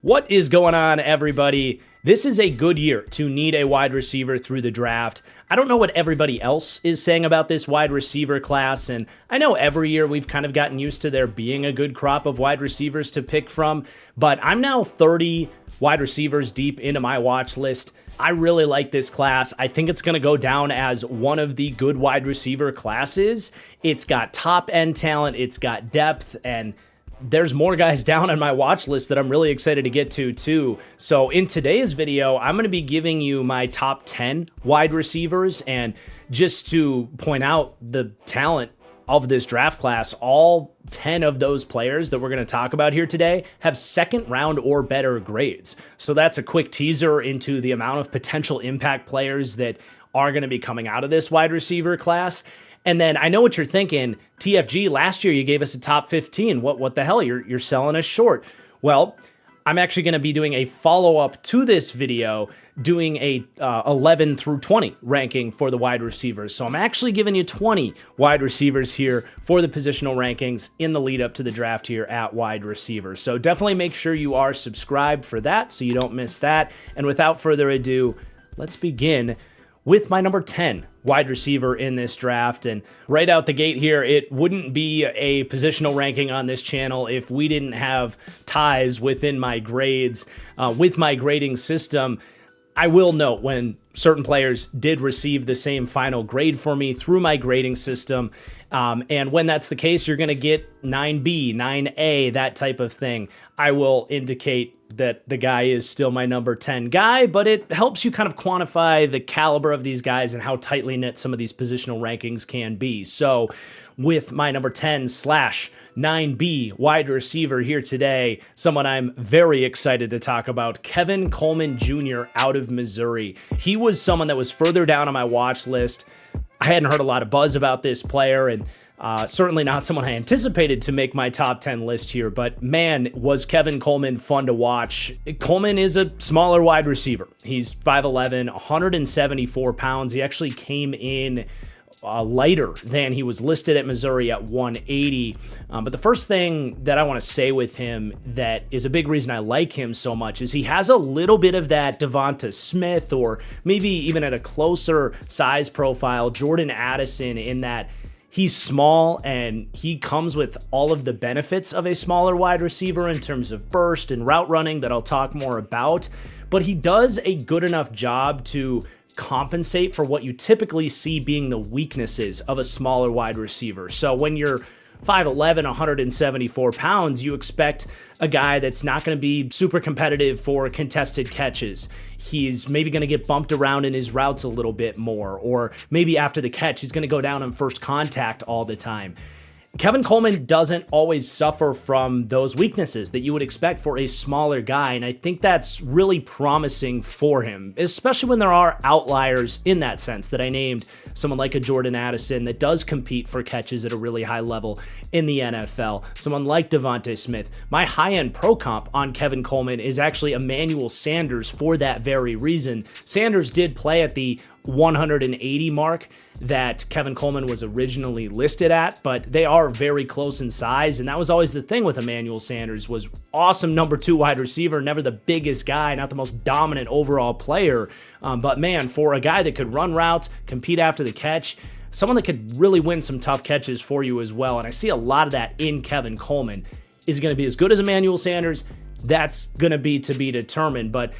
What is going on, everybody? This is a good year to need a wide receiver through the draft. I don't know what everybody else is saying about this wide receiver class, and I know every year we've kind of gotten used to there being a good crop of wide receivers to pick from, but I'm now 30 wide receivers deep into my watch list. I really like this class. I think it's going to go down as one of the good wide receiver classes. It's got top end talent, it's got depth, and there's more guys down on my watch list that I'm really excited to get to too. So in today's video, I'm going to be giving you my top 10 wide receivers, and just to point out the talent of this draft class, all 10 of those players that we're going to talk about here today have second round or better grades. So that's a quick teaser into the amount of potential impact players that are going to be coming out of this wide receiver class. And then I know what you're thinking, TFG, last year you gave us a top 15. What the hell? You're selling us short. Well, I'm actually going to be doing a follow-up to this video, doing a 11 through 20 ranking for the wide receivers. So I'm actually giving you 20 wide receivers here for the positional rankings in the lead up to the draft here at wide receiver. So definitely make sure you are subscribed for that so you don't miss that. And without further ado, let's begin with my number 10 wide receiver in this draft. And right out the gate here, it wouldn't be a positional ranking on this channel if we didn't have ties within my grades, with my grading system. I will note when certain players did receive the same final grade for me through my grading system. And when that's the case, you're going to get 9B, 9A, that type of thing. I will indicate that the guy is still my number 10 guy, but it helps you kind of quantify the caliber of these guys and how tightly knit some of these positional rankings can be. So with my number 10/9B wide receiver here today, someone I'm very excited to talk about, Kevin Coleman Jr. out of Missouri. He was someone that was further down on my watch list. I hadn't heard a lot of buzz about this player, and certainly not someone I anticipated to make my top 10 list here, but man, was Kevin Coleman fun to watch. Coleman is a smaller wide receiver. He's 5'11", 174 pounds. He actually came in lighter than he was listed at Missouri at 180. But the first thing that I want to say with him that is a big reason I like him so much is he has a little bit of that Devonta Smith, or maybe even at a closer size profile, Jordan Addison, in that he's small and he comes with all of the benefits of a smaller wide receiver in terms of burst and route running that I'll talk more about, but he does a good enough job to compensate for what you typically see being the weaknesses of a smaller wide receiver. So when you're 5'11", 174 pounds, you expect a guy that's not going to be super competitive for contested catches. He's maybe going to get bumped around in his routes a little bit more, or maybe after the catch, he's going to go down on first contact all the time. Kevin Coleman doesn't always suffer from those weaknesses that you would expect for a smaller guy, and I think that's really promising for him, especially when there are outliers in that sense that I named, someone like a Jordan Addison that does compete for catches at a really high level in the NFL, someone like Devonta Smith. My high-end pro comp on Kevin Coleman is actually Emmanuel Sanders for that very reason. Sanders did play at the 180 mark that Kevin Coleman was originally listed at, but they are very close in size, and that was always the thing with Emmanuel Sanders, was awesome number 2 wide receiver, never the biggest guy, not the most dominant overall player, but man, for a guy that could run routes, compete after the catch, someone that could really win some tough catches for you as well, and I see a lot of that in Kevin Coleman. Is he going to be as good as Emmanuel Sanders? That's going to be determined, but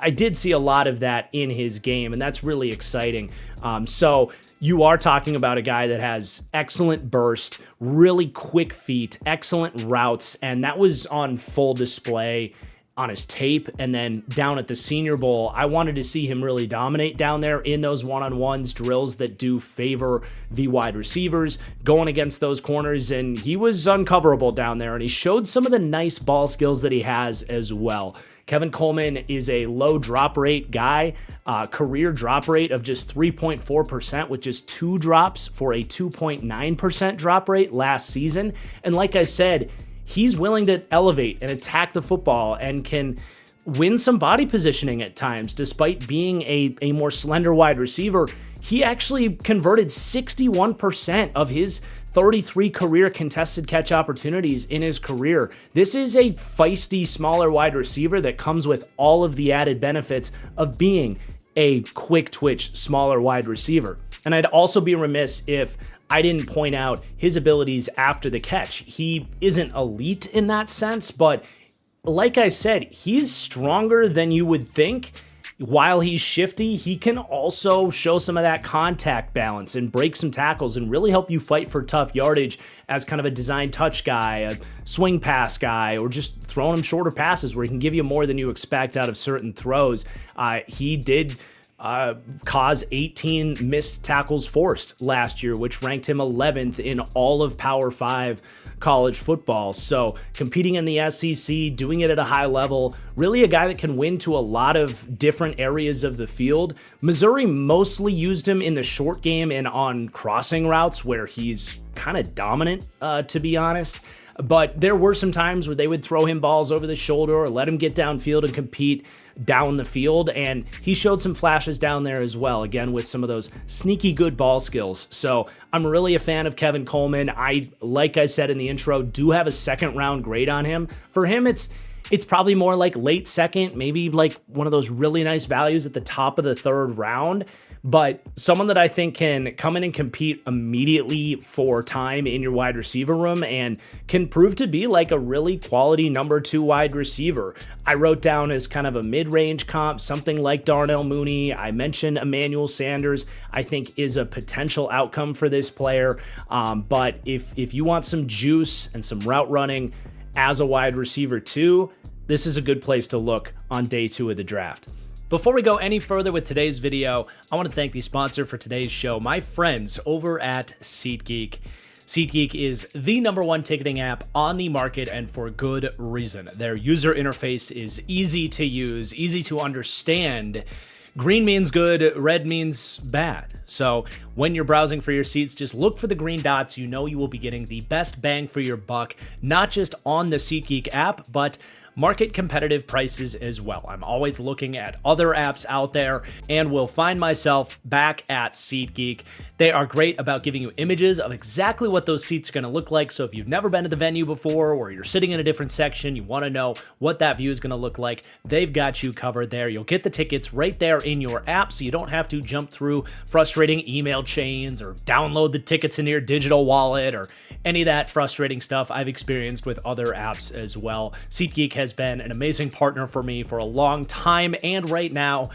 I did see a lot of that in his game, and that's really exciting. So you are talking about a guy that has excellent burst, really quick feet, excellent routes, and that was on full display on his tape. And then down at the Senior Bowl, I wanted to see him really dominate down there in those one-on-ones, drills that do favor the wide receivers, going against those corners, and he was uncoverable down there, and he showed some of the nice ball skills that he has as well. Kevin Coleman is a low drop rate guy, career drop rate of just 3.4%, with just 2 drops for a 2.9% drop rate last season. And like I said, he's willing to elevate and attack the football and can win some body positioning at times. Despite being a more slender wide receiver, he actually converted 61% of his 33 career contested catch opportunities in his career. This is a feisty, smaller wide receiver that comes with all of the added benefits of being a quick twitch, smaller wide receiver. And I'd also be remiss if I didn't point out his abilities after the catch. He isn't elite in that sense, but like I said, he's stronger than you would think. While he's shifty, he can also show some of that contact balance and break some tackles and really help you fight for tough yardage as kind of a design touch guy, a swing pass guy, or just throwing him shorter passes where he can give you more than you expect out of certain throws. He did cause 18 missed tackles forced last year, which ranked him 11th in all of Power 5 college football. So competing in the SEC, doing it at a high level, really a guy that can win to a lot of different areas of the field. Missouri mostly used him in the short game and on crossing routes where he's kind of dominant, to be honest. But there were some times where they would throw him balls over the shoulder or let him get downfield and compete down the field, and he showed some flashes down there as well, again with some of those sneaky good ball skills. So I'm really a fan of Kevin Coleman. Like I said in the intro, do have a second round grade on him. For him, it's probably more like late second, maybe like one of those really nice values at the top of the third round. But someone that I think can come in and compete immediately for time in your wide receiver room and can prove to be like a really quality number 2 wide receiver. I wrote down as kind of a mid-range comp, something like Darnell Mooney. I mentioned Emmanuel Sanders, I think is a potential outcome for this player. But if you want some juice and some route running as a wide receiver too, this is a good place to look on day 2 of the draft. Before we go any further with today's video, I want to thank the sponsor for today's show, my friends over at SeatGeek. SeatGeek is the #1 ticketing app on the market, and for good reason. Their user interface is easy to use, easy to understand. Green means good, red means bad. So when you're browsing for your seats, just look for the green dots. You know you will be getting the best bang for your buck, not just on the SeatGeek app, but market competitive prices as well. I'm always looking at other apps out there and will find myself back at SeatGeek. They are great about giving you images of exactly what those seats are going to look like. So if you've never been to the venue before, or you're sitting in a different section, you want to know what that view is going to look like, they've got you covered there. You'll get the tickets right there in your app, so you don't have to jump through frustrating email chains or download the tickets into your digital wallet or any of that frustrating stuff I've experienced with other apps as well. SeatGeek has been an amazing partner for me for a long time, and right now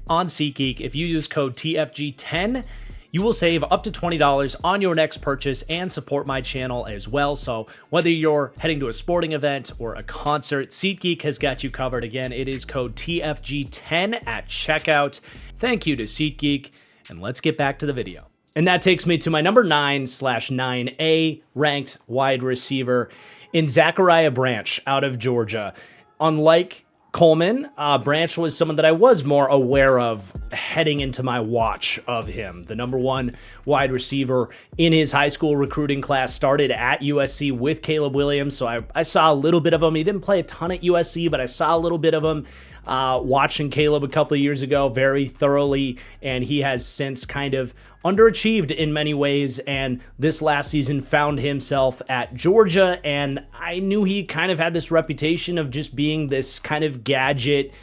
on SeatGeek, if you use code TFG10, you will save up to $20 on your next purchase and support my channel as well. So whether you're heading to a sporting event or a concert, SeatGeek has got you covered. Again, it is code TFG10 at checkout. Thank you to SeatGeek, and let's get back to the video. And that takes me to my number 9/9A ranked wide receiver in Zachariah Branch out of Georgia. Unlike Coleman, Branch was someone that I was more aware of heading into my watch of him. The #1 wide receiver in his high school recruiting class, started at USC with Caleb Williams, so I saw a little bit of him. He didn't play a ton at USC, but I saw a little bit of him watching Caleb a couple of years ago very thoroughly, and he has since kind of underachieved in many ways, and this last season found himself at Georgia, and I knew he kind of had this reputation of just being this kind of gadget,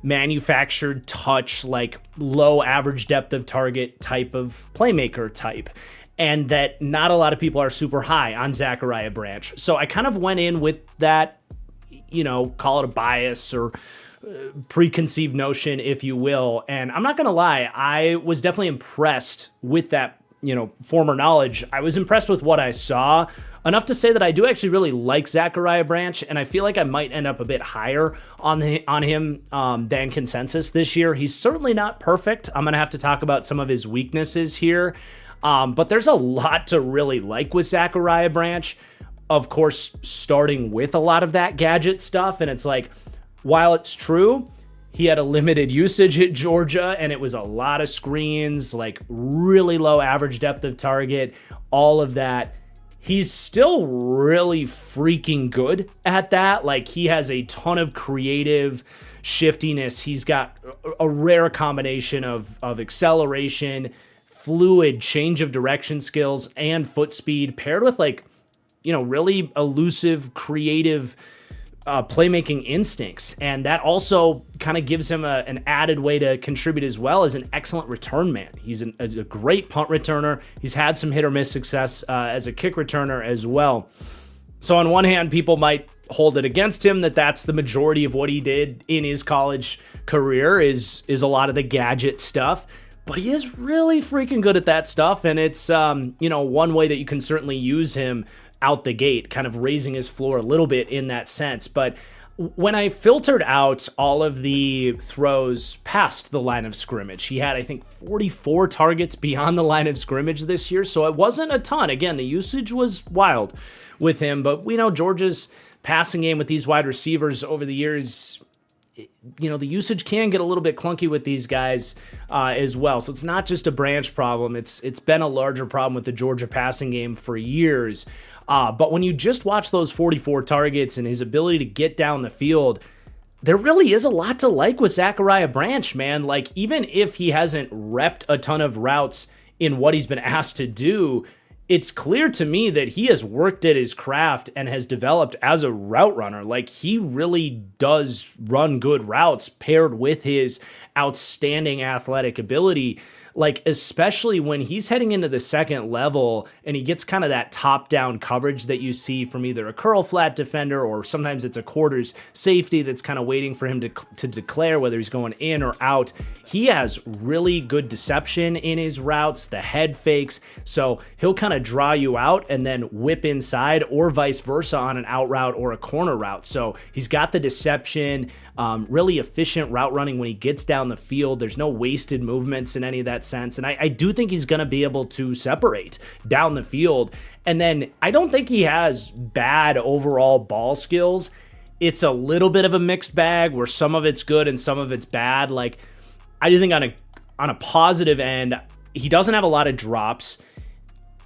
manufactured touch, like low average depth of target type of playmaker type, and that not a lot of people are super high on Zachariah Branch. So I kind of went in with that, call it a bias or preconceived notion, if you will. And I'm not going to lie, I was definitely impressed with that, former knowledge. I was impressed with what I saw, enough to say that I do actually really like Zachariah Branch, and I feel like I might end up a bit higher on him than consensus this year. He's certainly not perfect. I'm going to have to talk about some of his weaknesses here, but there's a lot to really like with Zachariah Branch. Of course, starting with a lot of that gadget stuff, and it's like, while it's true, he had a limited usage at Georgia, and it was a lot of screens, like really low average depth of target, all of that. He's still really freaking good at that. Like, he has a ton of creative shiftiness. He's got a rare combination of acceleration, fluid change of direction skills, and foot speed paired with really elusive, creative playmaking instincts. And that also kind of gives him an added way to contribute as well as an excellent return man. He's a great punt returner. He's had some hit or miss success as a kick returner as well. So on one hand, people might hold it against him that's the majority of what he did in his college career is a lot of the gadget stuff. But he is really freaking good at that stuff. And it's, one way that you can certainly use him out the gate, kind of raising his floor a little bit in that sense. But when I filtered out all of the throws past the line of scrimmage, he had, I think, 44 targets beyond the line of scrimmage this year. So it wasn't a ton. Again, the usage was wild with him. But we know Georgia's passing game with these wide receivers over the years, the usage can get a little bit clunky with these guys as well. So it's not just a branch problem. It's been a larger problem with the Georgia passing game for years. But when you just watch those 44 targets and his ability to get down the field, there really is a lot to like with Zachariah Branch, man. Like, even if he hasn't repped a ton of routes in what he's been asked to do, it's clear to me that he has worked at his craft and has developed as a route runner. Like, he really does run good routes paired with his outstanding athletic ability. Like, especially when he's heading into the second level and he gets kind of that top-down coverage that you see from either a curl flat defender or sometimes it's a quarters safety that's kind of waiting for him to declare whether he's going in or out. He has really good deception in his routes, the head fakes, so he'll kind of draw you out and then whip inside or vice versa on an out route or a corner route. So he's got the deception, really efficient route running when he gets down the field. There's no wasted movements in any of that sense. And I do think he's going to be able to separate down the field. And then I don't think he has bad overall ball skills. It's a little bit of a mixed bag where some of it's good and some of it's bad. Like, I do think on a positive end, he doesn't have a lot of drops.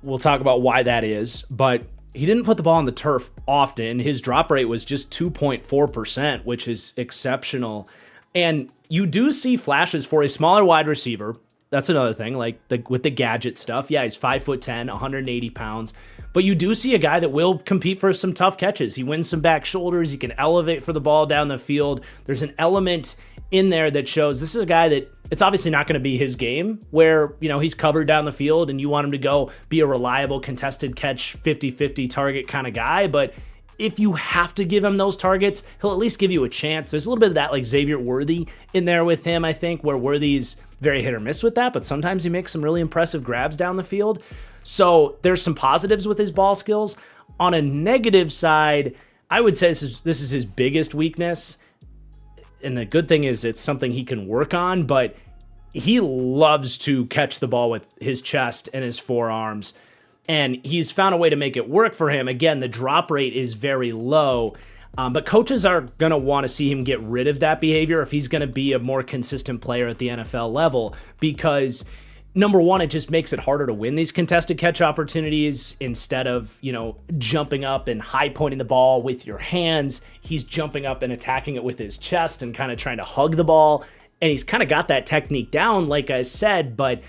We'll talk about why that is, but he didn't put the ball on the turf often. His drop rate was just 2.4%, which is exceptional. And you do see flashes for a smaller wide receiver. That's another thing, with the gadget stuff. Yeah, he's 5'10", 180 pounds. But you do see a guy that will compete for some tough catches. He wins some back shoulders. He can elevate for the ball down the field. There's an element in there that shows this is a guy that it's obviously not going to be his game where, he's covered down the field and you want him to go be a reliable contested catch 50-50 target kind of guy. But if you have to give him those targets, he'll at least give you a chance. There's a little bit of that like Xavier Worthy in there with him, I think, where Worthy's very hit or miss with that, but sometimes he makes some really impressive grabs down the field. So there's some positives with his ball skills. On a negative side, I would say this is his biggest weakness. And the good thing is it's something he can work on, but he loves to catch the ball with his chest and his forearms. And he's found a way to make it work for him. Again, the drop rate is very low, but coaches are going to want to see him get rid of that behavior if he's going to be a more consistent player at the NFL level, because number one, it just makes it harder to win these contested catch opportunities. Instead of, jumping up and high pointing the ball with your hands, he's jumping up and attacking it with his chest and kind of trying to hug the ball. And he's kind of got that technique down, like I said, but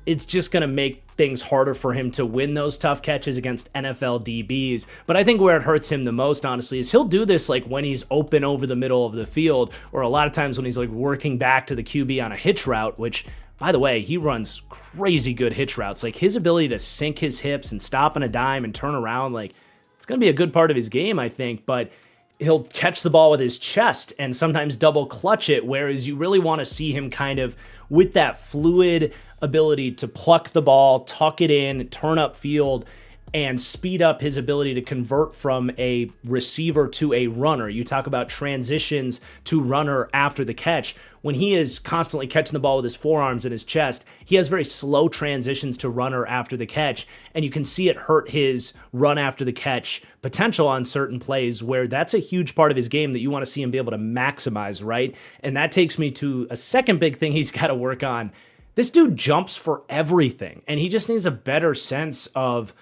it's just going to make things harder for him to win those tough catches against NFL DBs. But I think where it hurts him the most, honestly, is he'll do this like when he's open over the middle of the field, or a lot of times when he's like working back to the QB on a hitch route, which, by the way, he runs crazy good hitch routes. Like, his ability to sink his hips and stop on a dime and turn around, like, it's going to be a good part of his game, I think, but he'll catch the ball with his chest and sometimes double clutch it, whereas you really want to see him kind of with that fluid ability to pluck the ball, tuck it in, turn up field, and speed up his ability to convert from a receiver to a runner. You talk about transitions to runner after the catch. When he is constantly catching the ball with his forearms and his chest, he has very slow transitions to runner after the catch, and you can see it hurt his run after the catch potential on certain plays, where that's a huge part of his game that you want to see him be able to maximize, right? And that takes me to a second big thing he's got to work on. This dude jumps for everything, and he just needs a better sense of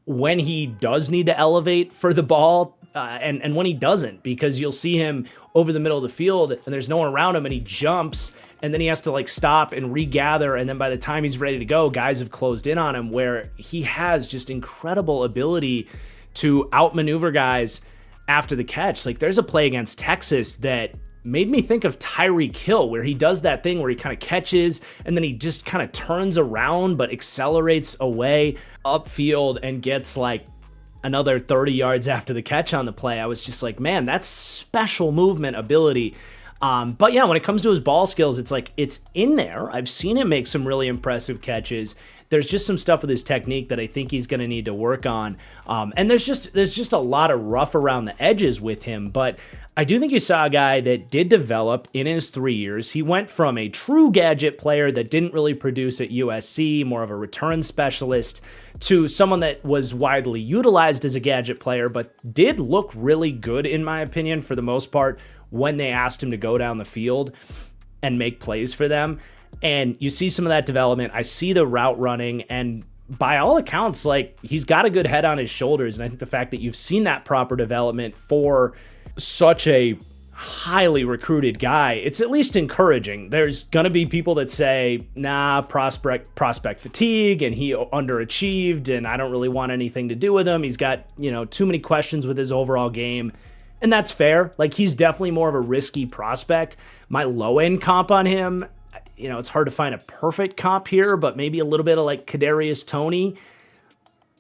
when he does need to elevate for the ball and when he doesn't, because you'll see him over the middle of the field and there's no one around him and he jumps and then he has to like stop and regather. And then by the time he's ready to go, guys have closed in on him, where he has just incredible ability to outmaneuver guys after the catch. Like there's a play against Texas that made me think of Tyreek Hill, where he does that thing where he kind of catches and then he just kind of turns around but accelerates away upfield and gets like another 30 yards after the catch on the play. I was just like, man, that's special movement ability. But yeah, when it comes to his ball skills, it's like it's in there. I've seen him make some really impressive catches. There's just some stuff with his technique that I think he's going to need to work on. And there's just a lot of rough around the edges with him. But I do think you saw a guy that did develop in his 3 years. He went from a true gadget player that didn't really produce at USC, more of a return specialist, to someone that was widely utilized as a gadget player, but did look really good, in my opinion, for the most part, when they asked him to go down the field and make plays for them. And you see some of that development. I see the route running, and by all accounts, like he's got a good head on his shoulders. And I think the fact that you've seen that proper development for such a highly recruited guy, it's at least encouraging. There's going to be people that say, nah, prospect fatigue, and he underachieved, and I don't really want anything to do with him. He's got, too many questions with his overall game. And that's fair. Like, he's definitely more of a risky prospect. My low-end comp on him, it's hard to find a perfect comp here, but maybe a little bit of like Kadarius Toney.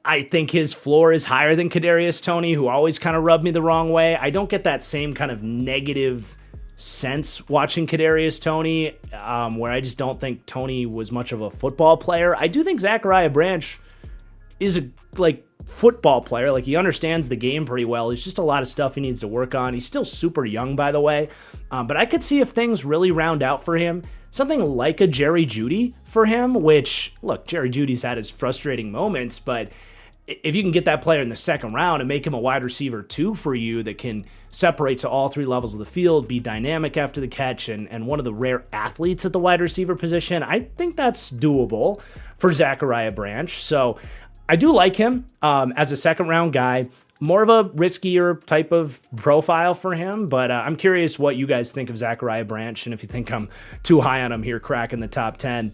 I think his floor is higher than Kadarius Toney, who always kind of rubbed me the wrong way. I don't get that same kind of negative sense watching Kadarius Toney, where I just don't think Toney was much of a football player. I do think Zachariah Branch is a football player. Like, he understands the game pretty well. There's just a lot of stuff he needs to work on. He's still super young, by the way. But I could see if things really round out for him, something like a Jerry Jeudy for him, which, look, Jerry Judy's had his frustrating moments, but if you can get that player in the second round and make him a wide receiver 2 for you that can separate to all 3 levels of the field, be dynamic after the catch, and one of the rare athletes at the wide receiver position, I think that's doable for Zachariah Branch. So I do like him as a second round guy. More of a riskier type of profile for him, but I'm curious what you guys think of Zachariah Branch, and if you think I'm too high on him here cracking the top 10.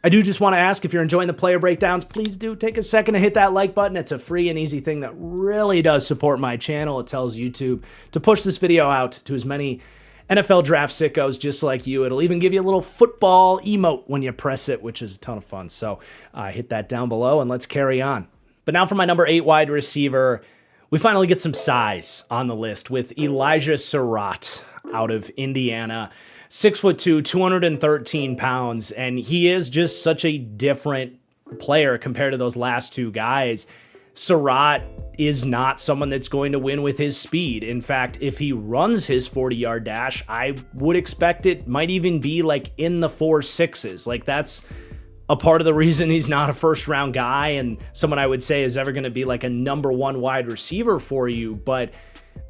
I do just want to ask, if you're enjoying the player breakdowns, please do take a second to hit that like button. It's a free and easy thing that really does support my channel. It tells YouTube to push this video out to as many NFL draft sickos just like you. It'll even give you a little football emote when you press it, which is a ton of fun. So hit that down below and let's carry on. But now for my number 8 wide receiver, we finally get some size on the list with Elijah Sarratt out of Indiana. 6'2", 213 pounds, and he is just such a different player compared to those last 2 guys. Sarratt is not someone that's going to win with his speed. In fact, if he runs his 40-yard dash, I would expect it might even be like in the 4.6s. Like, that's a part of the reason he's not a first-round guy and someone I would say is ever going to be like a number 1 wide receiver for you. But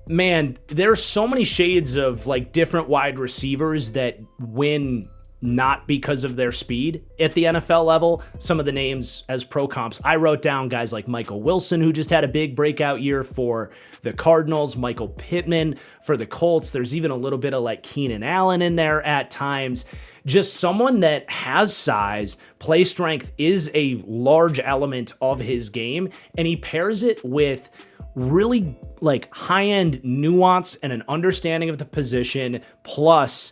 man, there's so many shades of like different wide receivers that win not because of their speed at the NFL level. Some of the names as pro comps, I wrote down guys like Michael Wilson, who just had a big breakout year for the Cardinals, Michael Pittman for the Colts. There's even a little bit of like Keenan Allen in there at times. Just someone that has size, play strength is a large element of his game, and he pairs it with really like high-end nuance and an understanding of the position, plus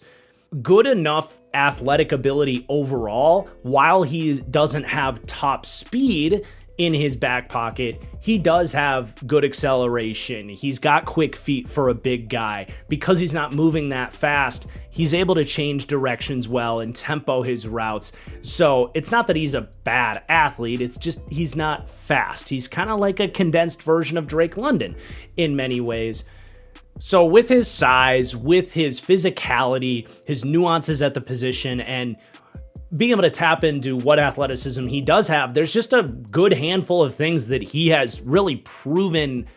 good enough athletic ability overall. While he doesn't have top speed in his back pocket, he does have good acceleration. He's got quick feet for a big guy. Because he's not moving that fast, he's able to change directions well and tempo his routes. So it's not that he's a bad athlete, it's just he's not fast. He's kind of like a condensed version of Drake London in many ways. So with his size, with his physicality, his nuances at the position, and being able to tap into what athleticism he does have, there's just a good handful of things that he has really proven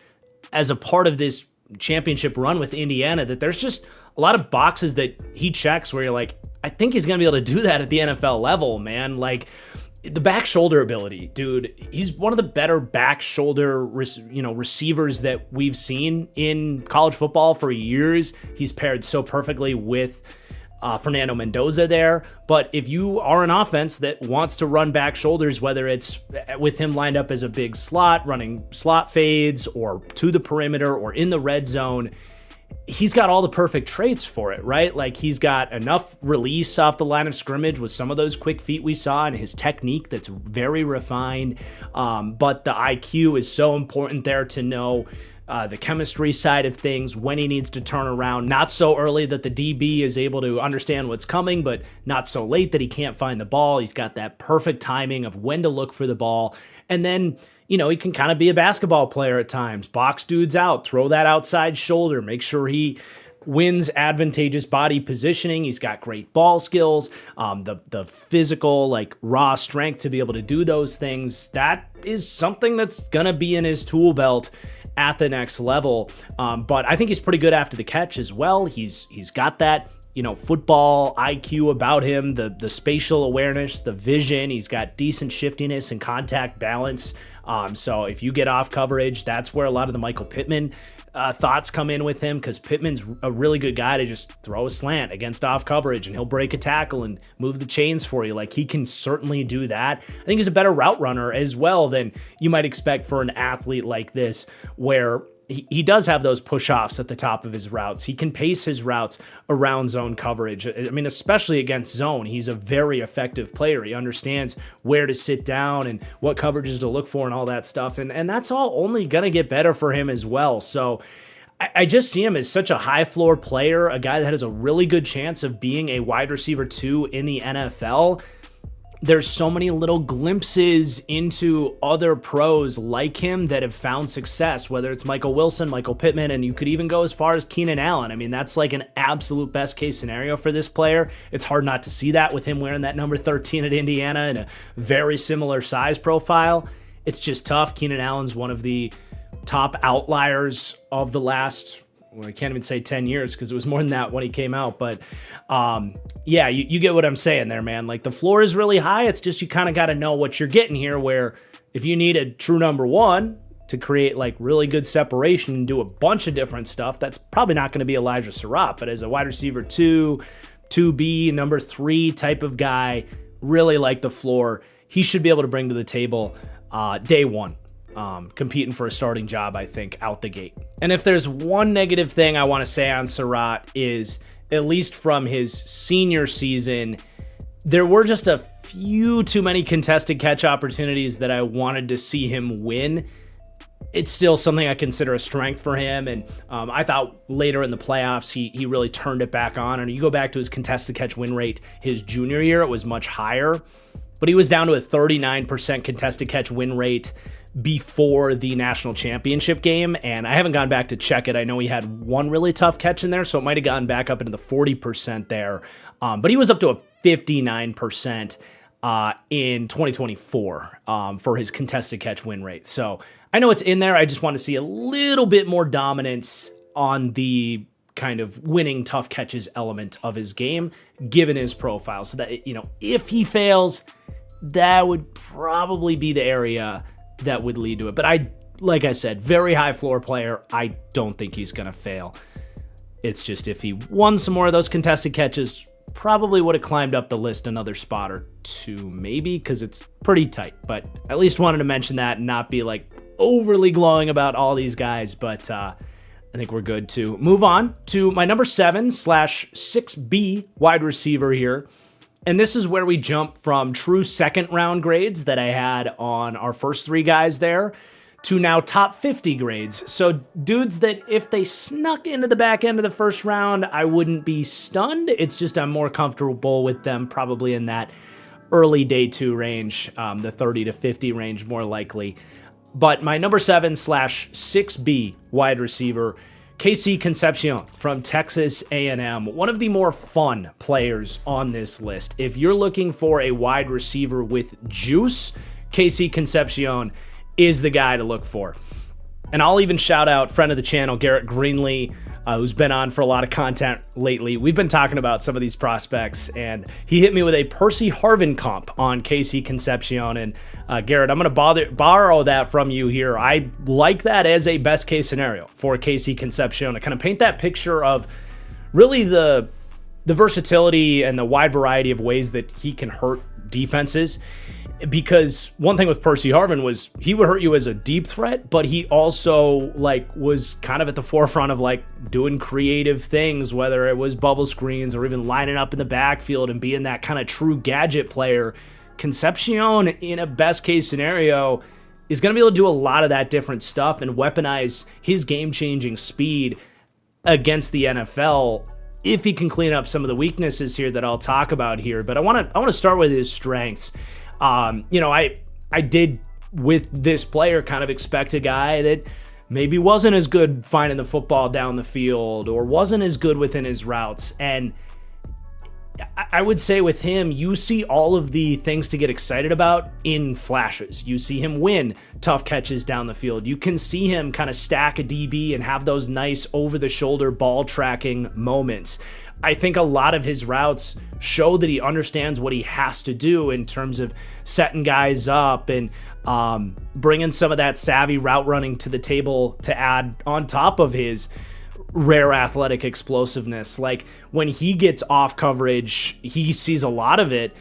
as a part of this championship run with Indiana, that there's just a lot of boxes that he checks where you're like, I think he's going to be able to do that at the NFL level, man. Like, the back shoulder ability, dude, he's one of the better back shoulder, receivers that we've seen in college football for years. He's paired so perfectly with Fernando Mendoza there. But if you are an offense that wants to run back shoulders, whether it's with him lined up as a big slot, running slot fades or to the perimeter or in the red zone, he's got all the perfect traits for it, right? Like, he's got enough release off the line of scrimmage with some of those quick feet we saw, and his technique that's very refined. But the IQ is so important there to know the chemistry side of things, when he needs to turn around, not so early that the DB is able to understand what's coming, but not so late that he can't find the ball. He's got that perfect timing of when to look for the ball. And then, he can kind of be a basketball player at times. Box dudes out, throw that outside shoulder, make sure he wins advantageous body positioning. He's got great ball skills, the physical, like, raw strength to be able to do those things. That is something that's going to be in his tool belt at the next level. But I think he's pretty good after the catch as well. He's got that, football IQ about him, the spatial awareness, the vision. He's got decent shiftiness and contact balance. So if you get off coverage, that's where a lot of the Michael Pittman thoughts come in with him, because Pittman's a really good guy to just throw a slant against off coverage and he'll break a tackle and move the chains for you. Like, he can certainly do that. I think he's a better route runner as well than you might expect for an athlete like this, where he does have those push-offs at the top of his routes. He can pace his routes around zone coverage. I mean, especially against zone, he's a very effective player. He understands where to sit down and what coverages to look for and all that stuff. And that's all only going to get better for him as well. So I just see him as such a high floor player, a guy that has a really good chance of being a wide receiver 2 in the NFL. There's so many little glimpses into other pros like him that have found success, whether it's Michael Wilson, Michael Pittman, and you could even go as far as Keenan Allen. I mean, that's like an absolute best case scenario for this player. It's hard not to see that with him wearing that number 13 at Indiana and a very similar size profile. It's just tough. Keenan Allen's one of the top outliers of the last, I can't even say 10 years because it was more than that when he came out. But yeah, you get what I'm saying there, man. Like, the floor is really high. It's just you kind of got to know what you're getting here, where if you need a true number 1 to create like really good separation and do a bunch of different stuff, that's probably not going to be Elijah Sarratt. But as a wide receiver 2, 2B, number 3 type of guy, really like the floor. He should be able to bring to the table day one. Competing for a starting job, I think, out the gate. And if there's one negative thing I want to say on Sarratt is, at least from his senior season, there were just a few too many contested catch opportunities that I wanted to see him win. It's still something I consider a strength for him, and I thought later in the playoffs he really turned it back on. And you go back to his contested catch win rate his junior year, it was much higher, but he was down to a 39% contested catch win rate before the national championship game, and I haven't gone back to check it. I know he had one really tough catch in there, so it might have gotten back up into the 40% there, but he was up to a 59% in 2024 for his contested catch win rate. So I know it's in there. I just want to see a little bit more dominance on the kind of winning tough catches element of his game, given his profile, so that, if he fails, that would probably be the area that would lead to it. But like I said, very high floor player. I don't think he's going to fail. It's just, if he won some more of those contested catches, probably would have climbed up the list another spot or 2, maybe, because it's pretty tight. But at least wanted to mention that and not be like overly glowing about all these guys. But I think we're good to move on to my number 7/6B wide receiver here. And this is where we jump from true second round grades that I had on our first 3 guys there to now top 50 grades. So dudes that if they snuck into the back end of the first round, I wouldn't be stunned. It's just I'm more comfortable with them probably in that early day 2 range, the 30 to 50 range more likely. But my number 7/6B wide receiver, KC Concepcion from Texas A&M, one of the more fun players on this list. If you're looking for a wide receiver with juice, KC Concepcion is the guy to look for. And I'll even shout out friend of the channel, Garrett Greenlee, who's been on for a lot of content lately. We've been talking about some of these prospects, and he hit me with a Percy Harvin comp on KC Concepcion. And Garrett, I'm going to borrow that from you here. I like that as a best case scenario for KC Concepcion to kind of paint that picture of really the versatility and the wide variety of ways that he can hurt defenses. Because one thing with Percy Harvin was he would hurt you as a deep threat, but he also was kind of at the forefront of doing creative things, whether it was bubble screens or even lining up in the backfield and being that kind of true gadget player. Concepcion, in a best case scenario, is going to be able to do a lot of that different stuff and weaponize his game-changing speed against the NFL if he can clean up some of the weaknesses here that I'll talk about here. But I want to start with his strengths. I did with this player kind of expect a guy that maybe wasn't as good finding the football down the field or wasn't as good within his routes. And I would say with him, you see all of the things to get excited about in flashes. You see him win tough catches down the field. You can see him kind of stack a DB and have those nice over-the-shoulder ball tracking moments. I think a lot of his routes show that he understands what he has to do in terms of setting guys up and bringing some of that savvy route running to the table to add on top of his rare athletic explosiveness. When he gets off coverage, he sees a lot of it.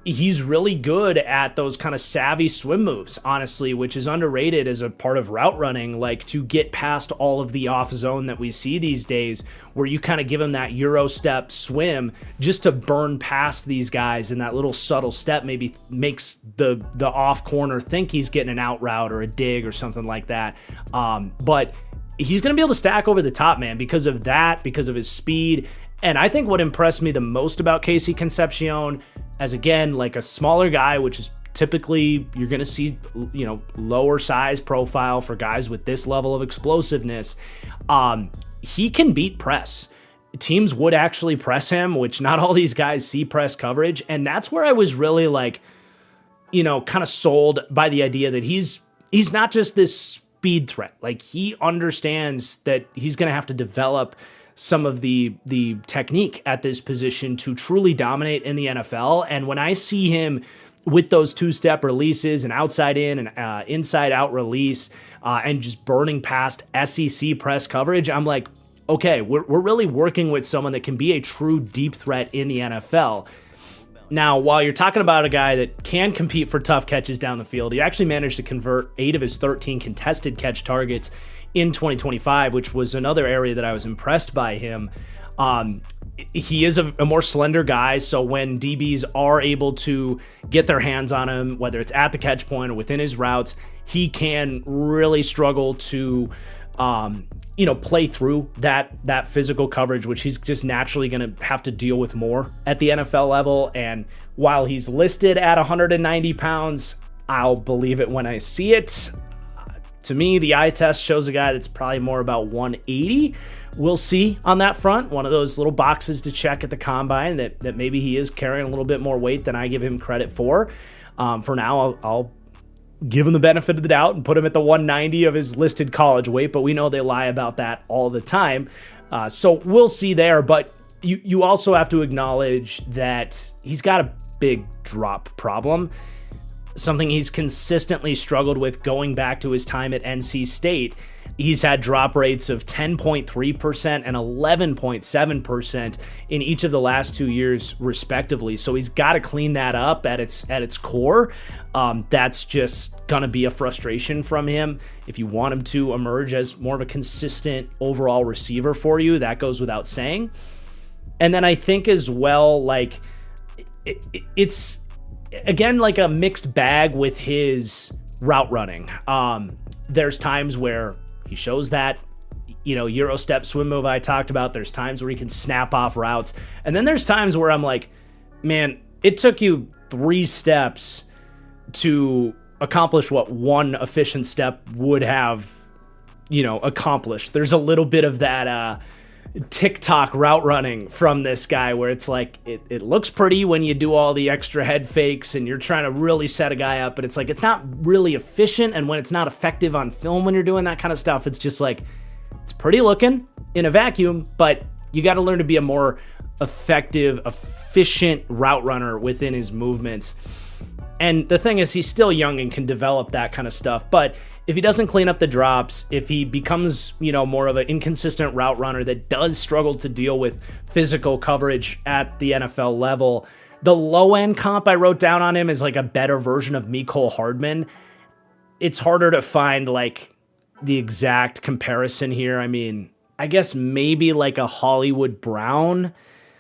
He's really good at those kind of savvy swim moves, honestly, which is underrated as a part of route running, to get past all of the off zone that we see these days, where you kind of give him that Euro step swim just to burn past these guys, and that little subtle step maybe makes the off corner think he's getting an out route or a dig or something like that. But he's going to be able to stack over the top, man, because of that, because of his speed. And I think what impressed me the most about KC Concepcion, as again, a smaller guy, which is typically you're going to see, lower size profile for guys with this level of explosiveness. He can beat press. Teams would actually press him, which not all these guys see press coverage. And that's where I was really kind of sold by the idea that he's not just this speed threat. He understands that he's going to have to develop some of the technique at this position to truly dominate in the NFL. And when I see him with those two-step releases and outside in and inside out release and just burning past SEC press coverage, I'm like, okay, we're really working with someone that can be a true deep threat in the NFL. Now, while you're talking about a guy that can compete for tough catches down the field, he actually managed to convert 8 of his 13 contested catch targets in 2025, which was another area that I was impressed by him. He is a more slender guy, so when DBs are able to get their hands on him, whether it's at the catch point or within his routes, he can really struggle to play through that physical coverage, which he's just naturally going to have to deal with more at the NFL level. And while he's listed at 190 pounds, I'll believe it when I see it. To me, the eye test shows a guy that's probably more about 180. We'll see on that front. One of those little boxes to check at the combine that maybe he is carrying a little bit more weight than I give him credit for. For now, I'll give him the benefit of the doubt and put him at the 190 of his listed college weight, but we know they lie about that all the time. So we'll see there, but you also have to acknowledge that he's got a big drop problem, something he's consistently struggled with going back to his time at NC State. He's had drop rates of 10.3% and 11.7% in each of the last 2 years, respectively. So he's got to clean that up at its core. That's just going to be a frustration from him. If you want him to emerge as more of a consistent overall receiver for you, that goes without saying. And then I think as well, it's again a mixed bag with his route running. There's times where he shows that, Euro step swim move I talked about. There's times where he can snap off routes. And then there's times where I'm like, man, it took you 3 steps to accomplish what one efficient step would have, accomplished. There's a little bit of that TikTok route running from this guy where it's it looks pretty when you do all the extra head fakes and you're trying to really set a guy up, but it's it's not really efficient. And when it's not effective on film when you're doing that kind of stuff, it's just it's pretty looking. in a vacuum, but you got to learn to be a more effective, efficient route runner within his movements. And the thing is, he's still young and can develop that kind of stuff. But if he doesn't clean up the drops, if he becomes, more of an inconsistent route runner that does struggle to deal with physical coverage at the NFL level, the low-end comp I wrote down on him is like a better version of Mecole Hardman. It's harder to find like the exact comparison here. I mean, I guess maybe like a Hollywood Brown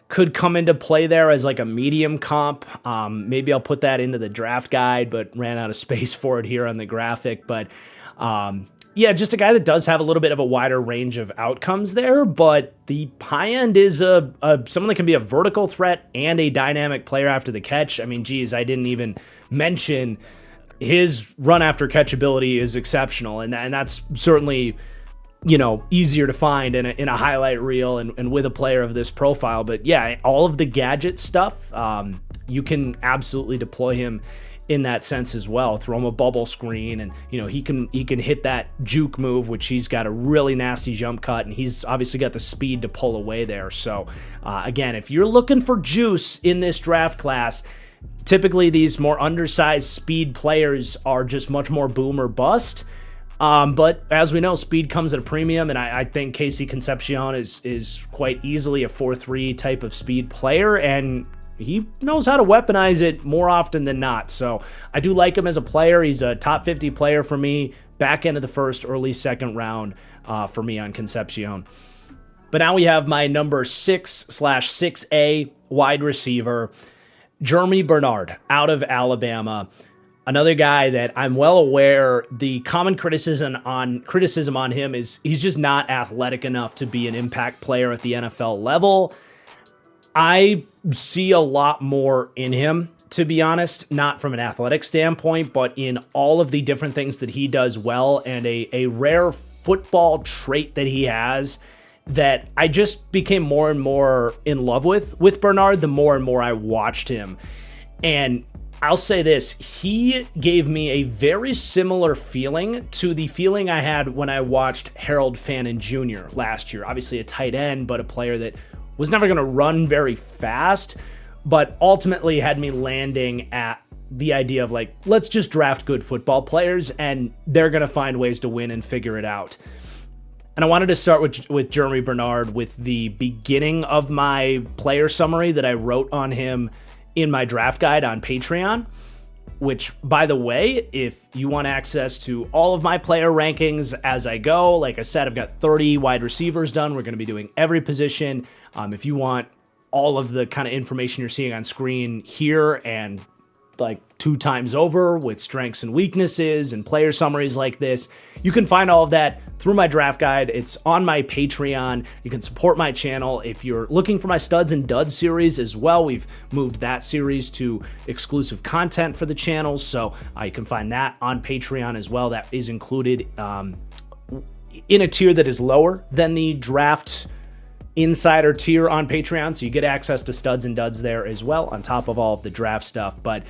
could come into play there as like a medium comp. Maybe I'll put that into the draft guide, but ran out of space for it here on the graphic. But just a guy that does have a little bit of a wider range of outcomes there, but the high end is someone that can be a vertical threat and a dynamic player after the catch. I mean, geez, I didn't even mention his run after catch ability is exceptional, and that's certainly easier to find in a highlight reel and with a player of this profile. But yeah, all of the gadget stuff, you can absolutely deploy him in that sense as well. Throw him a bubble screen, and he can hit that juke move, which he's got a really nasty jump cut, and he's obviously got the speed to pull away there. So again, if you're looking for juice in this draft class, typically these more undersized speed players are just much more boom or bust. But as we know, speed comes at a premium, and I think Casey Concepcion is quite easily a 4.3 type of speed player, and he knows how to weaponize it more often than not. So I do like him as a player. He's a top 50 player for me, back end of the first, early second round for me on Concepcion. But now we have my number 6/6A wide receiver, Germie Bernard, out of Alabama. Another guy that I'm well aware the common criticism on him is he's just not athletic enough to be an impact player at the NFL level. I see a lot more in him, to be honest, not from an athletic standpoint, but in all of the different things that he does well, and a rare football trait that he has that I just became more and more in love with Bernard the more and more I watched him. And I'll say this, he gave me a very similar feeling to the feeling I had when I watched Harold Fannin Jr. last year. Obviously a tight end, but a player that was never going to run very fast, but ultimately had me landing at the idea of like, let's just draft good football players and they're going to find ways to win and figure it out. And I wanted to start with Germie Bernard with the beginning of my player summary that I wrote on him in my draft guide on Patreon, which, by the way, if you want access to all of my player rankings as I go, like I said, I've got 30 wide receivers done. We're going to be doing every position. If you want all of the kind of information you're seeing on screen here and like 2 times over with strengths and weaknesses and player summaries like this, you can find all of that through my draft guide. It's on my Patreon. You can support my channel. If you're looking for my studs and duds series as well, we've moved that series to exclusive content for the channel, so you can find that on Patreon as well. That is included in a tier that is lower than the draft insider tier on Patreon, so you get access to studs and duds there as well on top of all of the draft stuff. But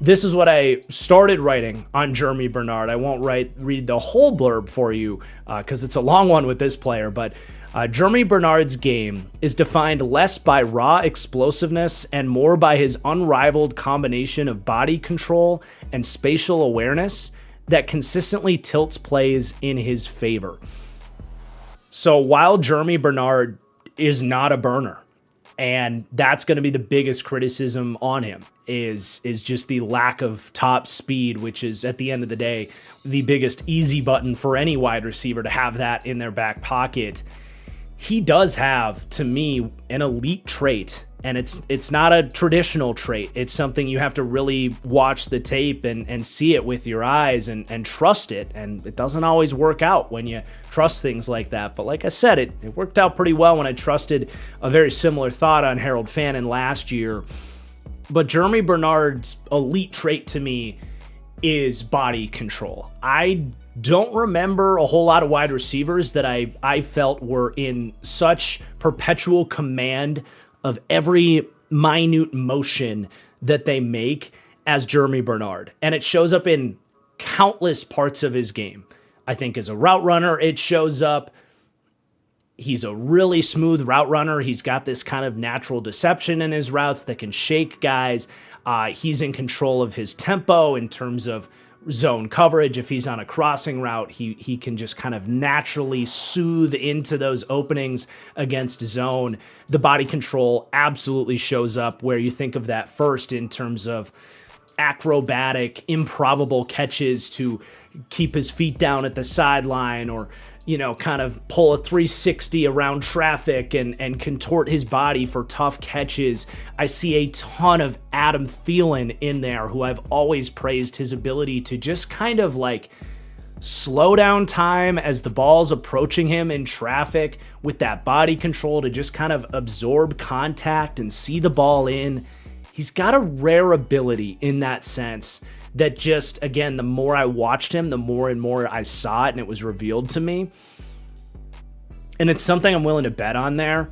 this is what I started writing on Germie Bernard. I won't read the whole blurb for you because it's a long one with this player, but Germie Bernard's game is defined less by raw explosiveness and more by his unrivaled combination of body control and spatial awareness that consistently tilts plays in his favor. So while Germie Bernard is not a burner, and that's going to be the biggest criticism on him, is just the lack of top speed, which is, at the end of the day, the biggest easy button for any wide receiver to have that in their back pocket. He does have, to me, an elite trait, and it's not a traditional trait. It's something you have to really watch the tape and see it with your eyes and trust it, and it doesn't always work out when you trust things like that. But like I said, it worked out pretty well when I trusted a very similar thought on Harold Fannin last year. But Germie Bernard's elite trait to me is body control. I don't remember a whole lot of wide receivers that I felt were in such perpetual command of every minute motion that they make as Germie Bernard. And it shows up in countless parts of his game. I think as a route runner, it shows up He's a really smooth route runner. He's got this kind of natural deception in his routes that can shake guys. He's in control of his tempo in terms of zone coverage. If he's on a crossing route, he can just kind of naturally soothe into those openings against zone. The body control absolutely shows up where you think of that first in terms of acrobatic, improbable catches to keep his feet down at the sideline, or kind of pull a 360 around traffic and contort his body for tough catches. I see a ton of Adam Thielen in there, who I've always praised his ability to just kind of like slow down time as the ball's approaching him in traffic with that body control to just kind of absorb contact and see the ball in. He's got a rare ability in that sense that just, again, the more I watched him, the more and more I saw it and it was revealed to me. And it's something I'm willing to bet on there.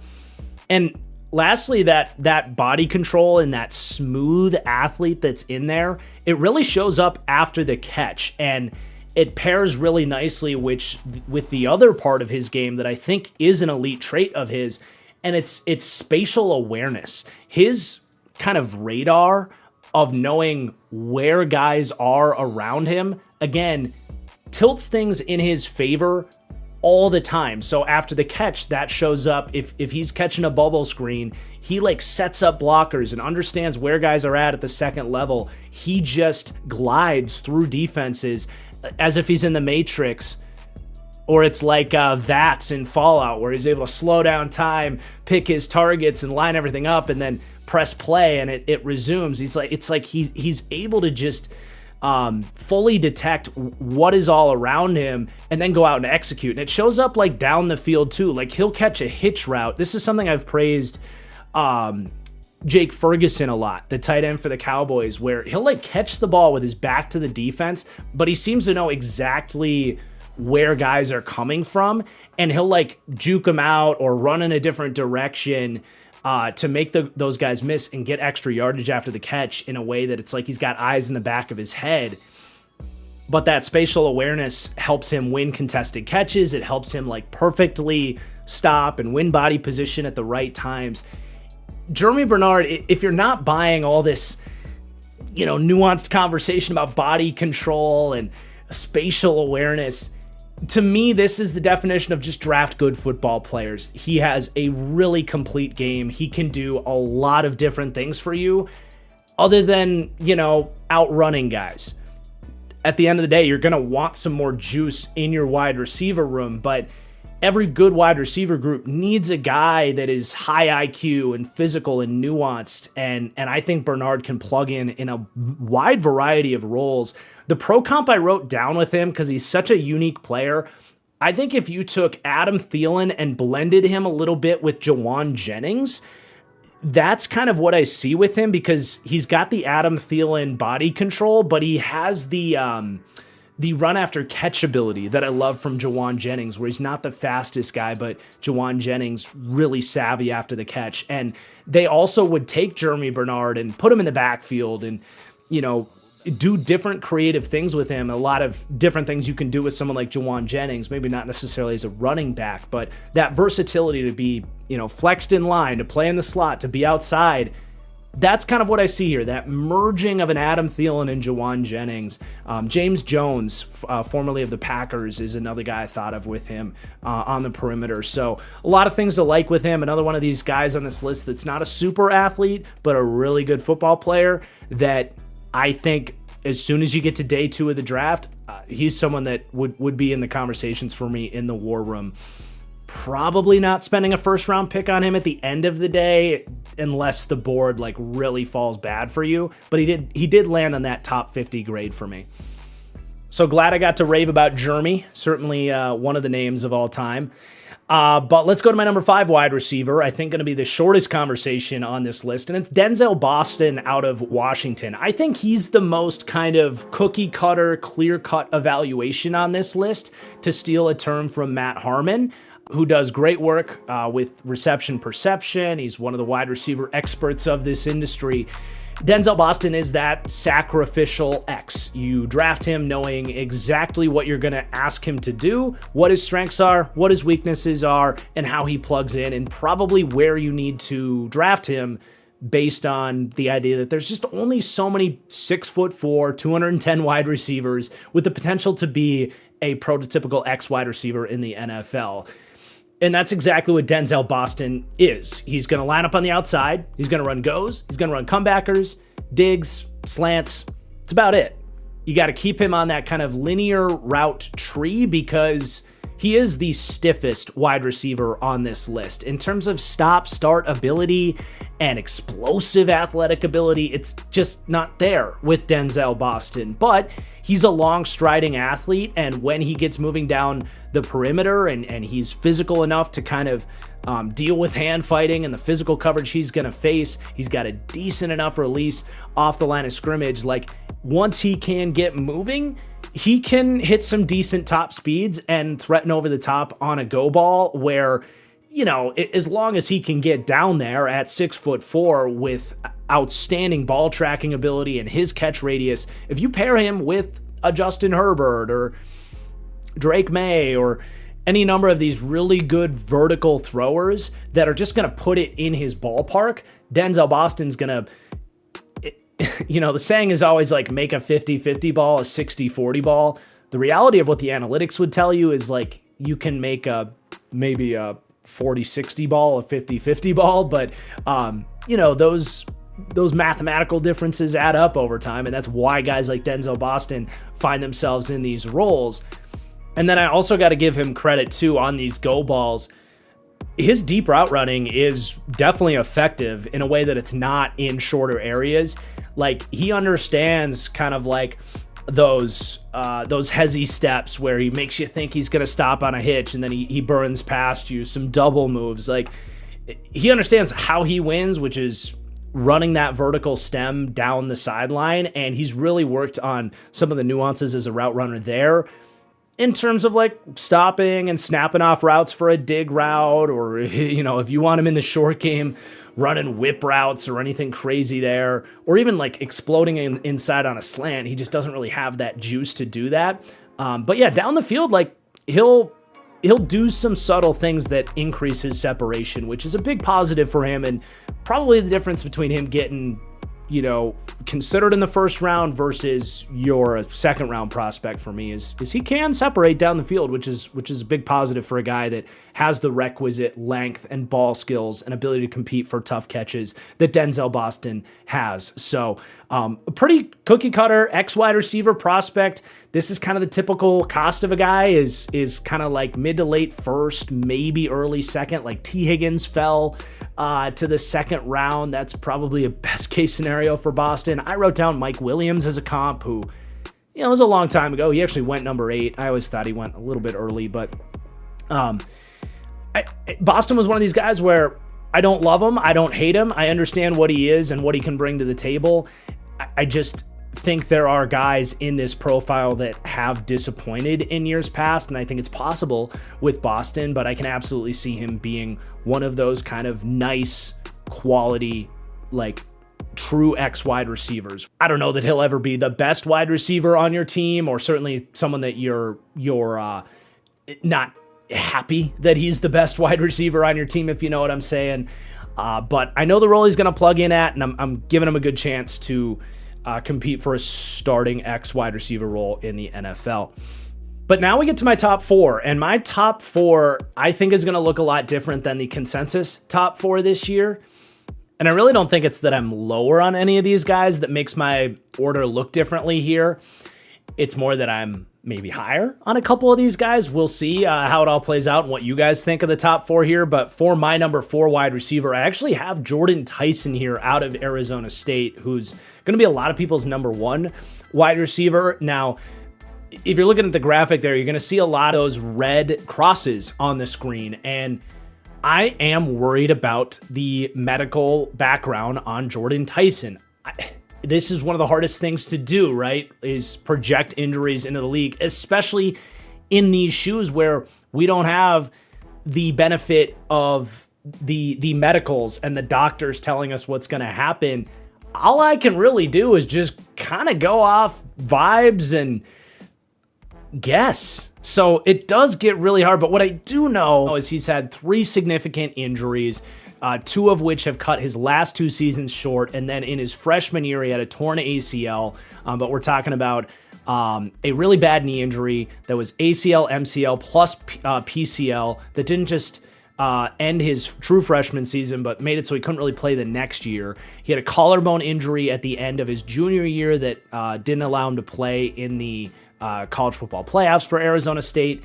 And lastly, that body control and that smooth athlete that's in there, it really shows up after the catch. And it pairs really nicely with the other part of his game that I think is an elite trait of his, and it's spatial awareness. His kind of radar of knowing where guys are around him, again, tilts things in his favor all the time. So after the catch, that shows up. If he's catching a bubble screen, he like sets up blockers and understands where guys are at the second level. He just glides through defenses as if he's in the Matrix. Or it's like Vats in Fallout, where he's able to slow down time, pick his targets, and line everything up, and then press play, and it resumes. It's like he's able to just fully detect what is all around him, and then go out and execute. And it shows up like down the field too. Like he'll catch a hitch route. This is something I've praised Jake Ferguson a lot, the tight end for the Cowboys, where he'll like catch the ball with his back to the defense, but he seems to know exactly where guys are coming from, and he'll like juke them out or run in a different direction to make those guys miss and get extra yardage after the catch in a way that it's like he's got eyes in the back of his head. But that spatial awareness helps him win contested catches. It helps him like perfectly stop and win body position at the right times. Germie Bernard, if you're not buying all this, nuanced conversation about body control and spatial awareness, to me, this is the definition of just draft good football players. He has a really complete game. He can do a lot of different things for you other than, outrunning guys. At the end of the day, you're going to want some more juice in your wide receiver room, but every good wide receiver group needs a guy that is high IQ and physical and nuanced, and I think Bernard can plug in a wide variety of roles. The pro comp I wrote down with him, because he's such a unique player, I think if you took Adam Thielen and blended him a little bit with Jauan Jennings, that's kind of what I see with him, because he's got the Adam Thielen body control, but he has the run after catch ability that I love from Jauan Jennings, where he's not the fastest guy, but Jauan Jennings really savvy after the catch. And they also would take Germie Bernard and put him in the backfield and, do different creative things with him. A lot of different things you can do with someone like Jauan Jennings, maybe not necessarily as a running back, but that versatility to be, flexed in line, to play in the slot, to be outside. That's kind of what I see here, that merging of an Adam Thielen and Jauan Jennings. James Jones, formerly of the Packers, is another guy I thought of with him on the perimeter. So a lot of things to like with him. Another one of these guys on this list that's not a super athlete, but a really good football player that I think as soon as you get to day 2 of the draft, he's someone that would be in the conversations for me in the war room. Probably not spending a first-round pick on him at the end of the day unless the board like really falls bad for you. But he did land on that top 50 grade for me. So glad I got to rave about Germie. Certainly one of the names of all time. But let's go to my number 5 wide receiver. I think going to be the shortest conversation on this list, and it's Denzel Boston out of Washington. I think he's the most kind of cookie cutter, clear cut evaluation on this list, to steal a term from Matt Harmon. who does great work with reception perception. He's one of the wide receiver experts of this industry. Denzel Boston is that sacrificial X. You draft him knowing exactly what you're going to ask him to do, what his strengths are, what his weaknesses are, and how he plugs in, and probably where you need to draft him based on the idea that there's just only so many 6'4", 210 wide receivers with the potential to be a prototypical X wide receiver in the NFL. And that's exactly what Denzel Boston is. He's going to line up on the outside. He's going to run goes. He's going to run comebackers, digs, slants. That's about it. You got to keep him on that kind of linear route tree because he is the stiffest wide receiver on this list. In terms of stop-start ability and explosive athletic ability, it's just not there with Denzel Boston. But he's a long striding athlete, and when he gets moving down the perimeter and he's physical enough to kind of deal with hand fighting and the physical coverage he's going to face, he's got a decent enough release off the line of scrimmage. Like, once he can get moving, he can hit some decent top speeds and threaten over the top on a go ball where, you know, as long as he can get down there at 6'4" with outstanding ball tracking ability and his catch radius, if you pair him with a Justin Herbert or Drake May or any number of these really good vertical throwers that are just going to put it in his ballpark, Denzel Boston's going to, you know, the saying is always like make a 50-50 ball a 60-40 ball. The reality of what the analytics would tell you is like you can make maybe a 40-60 ball a 50-50 ball, but you know, those mathematical differences add up over time, and that's why guys like Denzel Boston find themselves in these roles. And then I also got to give him credit too on these go balls. His deep route running is definitely effective in a way that it's not in shorter areas. Like, he understands kind of like those hezzy steps where he makes you think he's going to stop on a hitch and then he burns past you, some double moves. Like, he understands how he wins, which is running that vertical stem down the sideline, and he's really worked on some of the nuances as a route runner there in terms of like stopping and snapping off routes for a dig route, or, you know, if you want him in the short game, running whip routes or anything crazy there, or even like exploding inside on a slant. He just doesn't really have that juice to do that. But yeah, down the field, like he'll do some subtle things that increase his separation, which is a big positive for him, and probably the difference between him getting, you know, considered in the first round versus your second round prospect for me is he can separate down the field, which is a big positive for a guy that has the requisite length and ball skills and ability to compete for tough catches that Denzel Boston has. So a pretty cookie cutter X wide receiver prospect. This is kind of the typical cost of a guy is kind of like mid to late first, maybe early second. Like T. Higgins fell to the second round. That's probably a best case scenario for Boston. I wrote down Mike Williams as a comp who, you know, it was a long time ago. He actually went number 8. I always thought he went a little bit early, but Boston was one of these guys where I don't love him. I don't hate him. I understand what he is and what he can bring to the table. I just think there are guys in this profile that have disappointed in years past, and I think it's possible with Boston, but I can absolutely see him being one of those kind of nice quality, like true X wide receivers. I don't know that he'll ever be the best wide receiver on your team, or certainly someone that you're not happy that he's the best wide receiver on your team, if you know what I'm saying. But I know the role he's going to plug in at, and I'm giving him a good chance to compete for a starting X wide receiver role in the NFL. But now we get to my top 4, and my top 4 I think is going to look a lot different than the consensus top 4 this year. And I really don't think it's that I'm lower on any of these guys that makes my order look differently here. It's more that I'm maybe higher on a couple of these guys. We'll see how it all plays out and what you guys think of the top 4 here. But for my number 4 wide receiver, I actually have Jordyn Tyson here out of Arizona State, who's going to be a lot of people's number 1 wide receiver. Now, if you're looking at the graphic there, you're going to see a lot of those red crosses on the screen. And I am worried about the medical background on Jordyn Tyson. This is one of the hardest things to do, right? Is project injuries into the league, especially in these shoes where we don't have the benefit of the medicals and the doctors telling us what's going to happen, all I can really do is just kind of go off vibes and guess. So it does get really hard, but what I do know is he's had 3 significant injuries, 2 of which have cut his last 2 seasons short, and then in his freshman year, he had a torn ACL, but we're talking about a really bad knee injury that was ACL, MCL, plus PCL that didn't just end his true freshman season, but made it so he couldn't really play the next year. He had a collarbone injury at the end of his junior year that didn't allow him to play in the college football playoffs for Arizona State.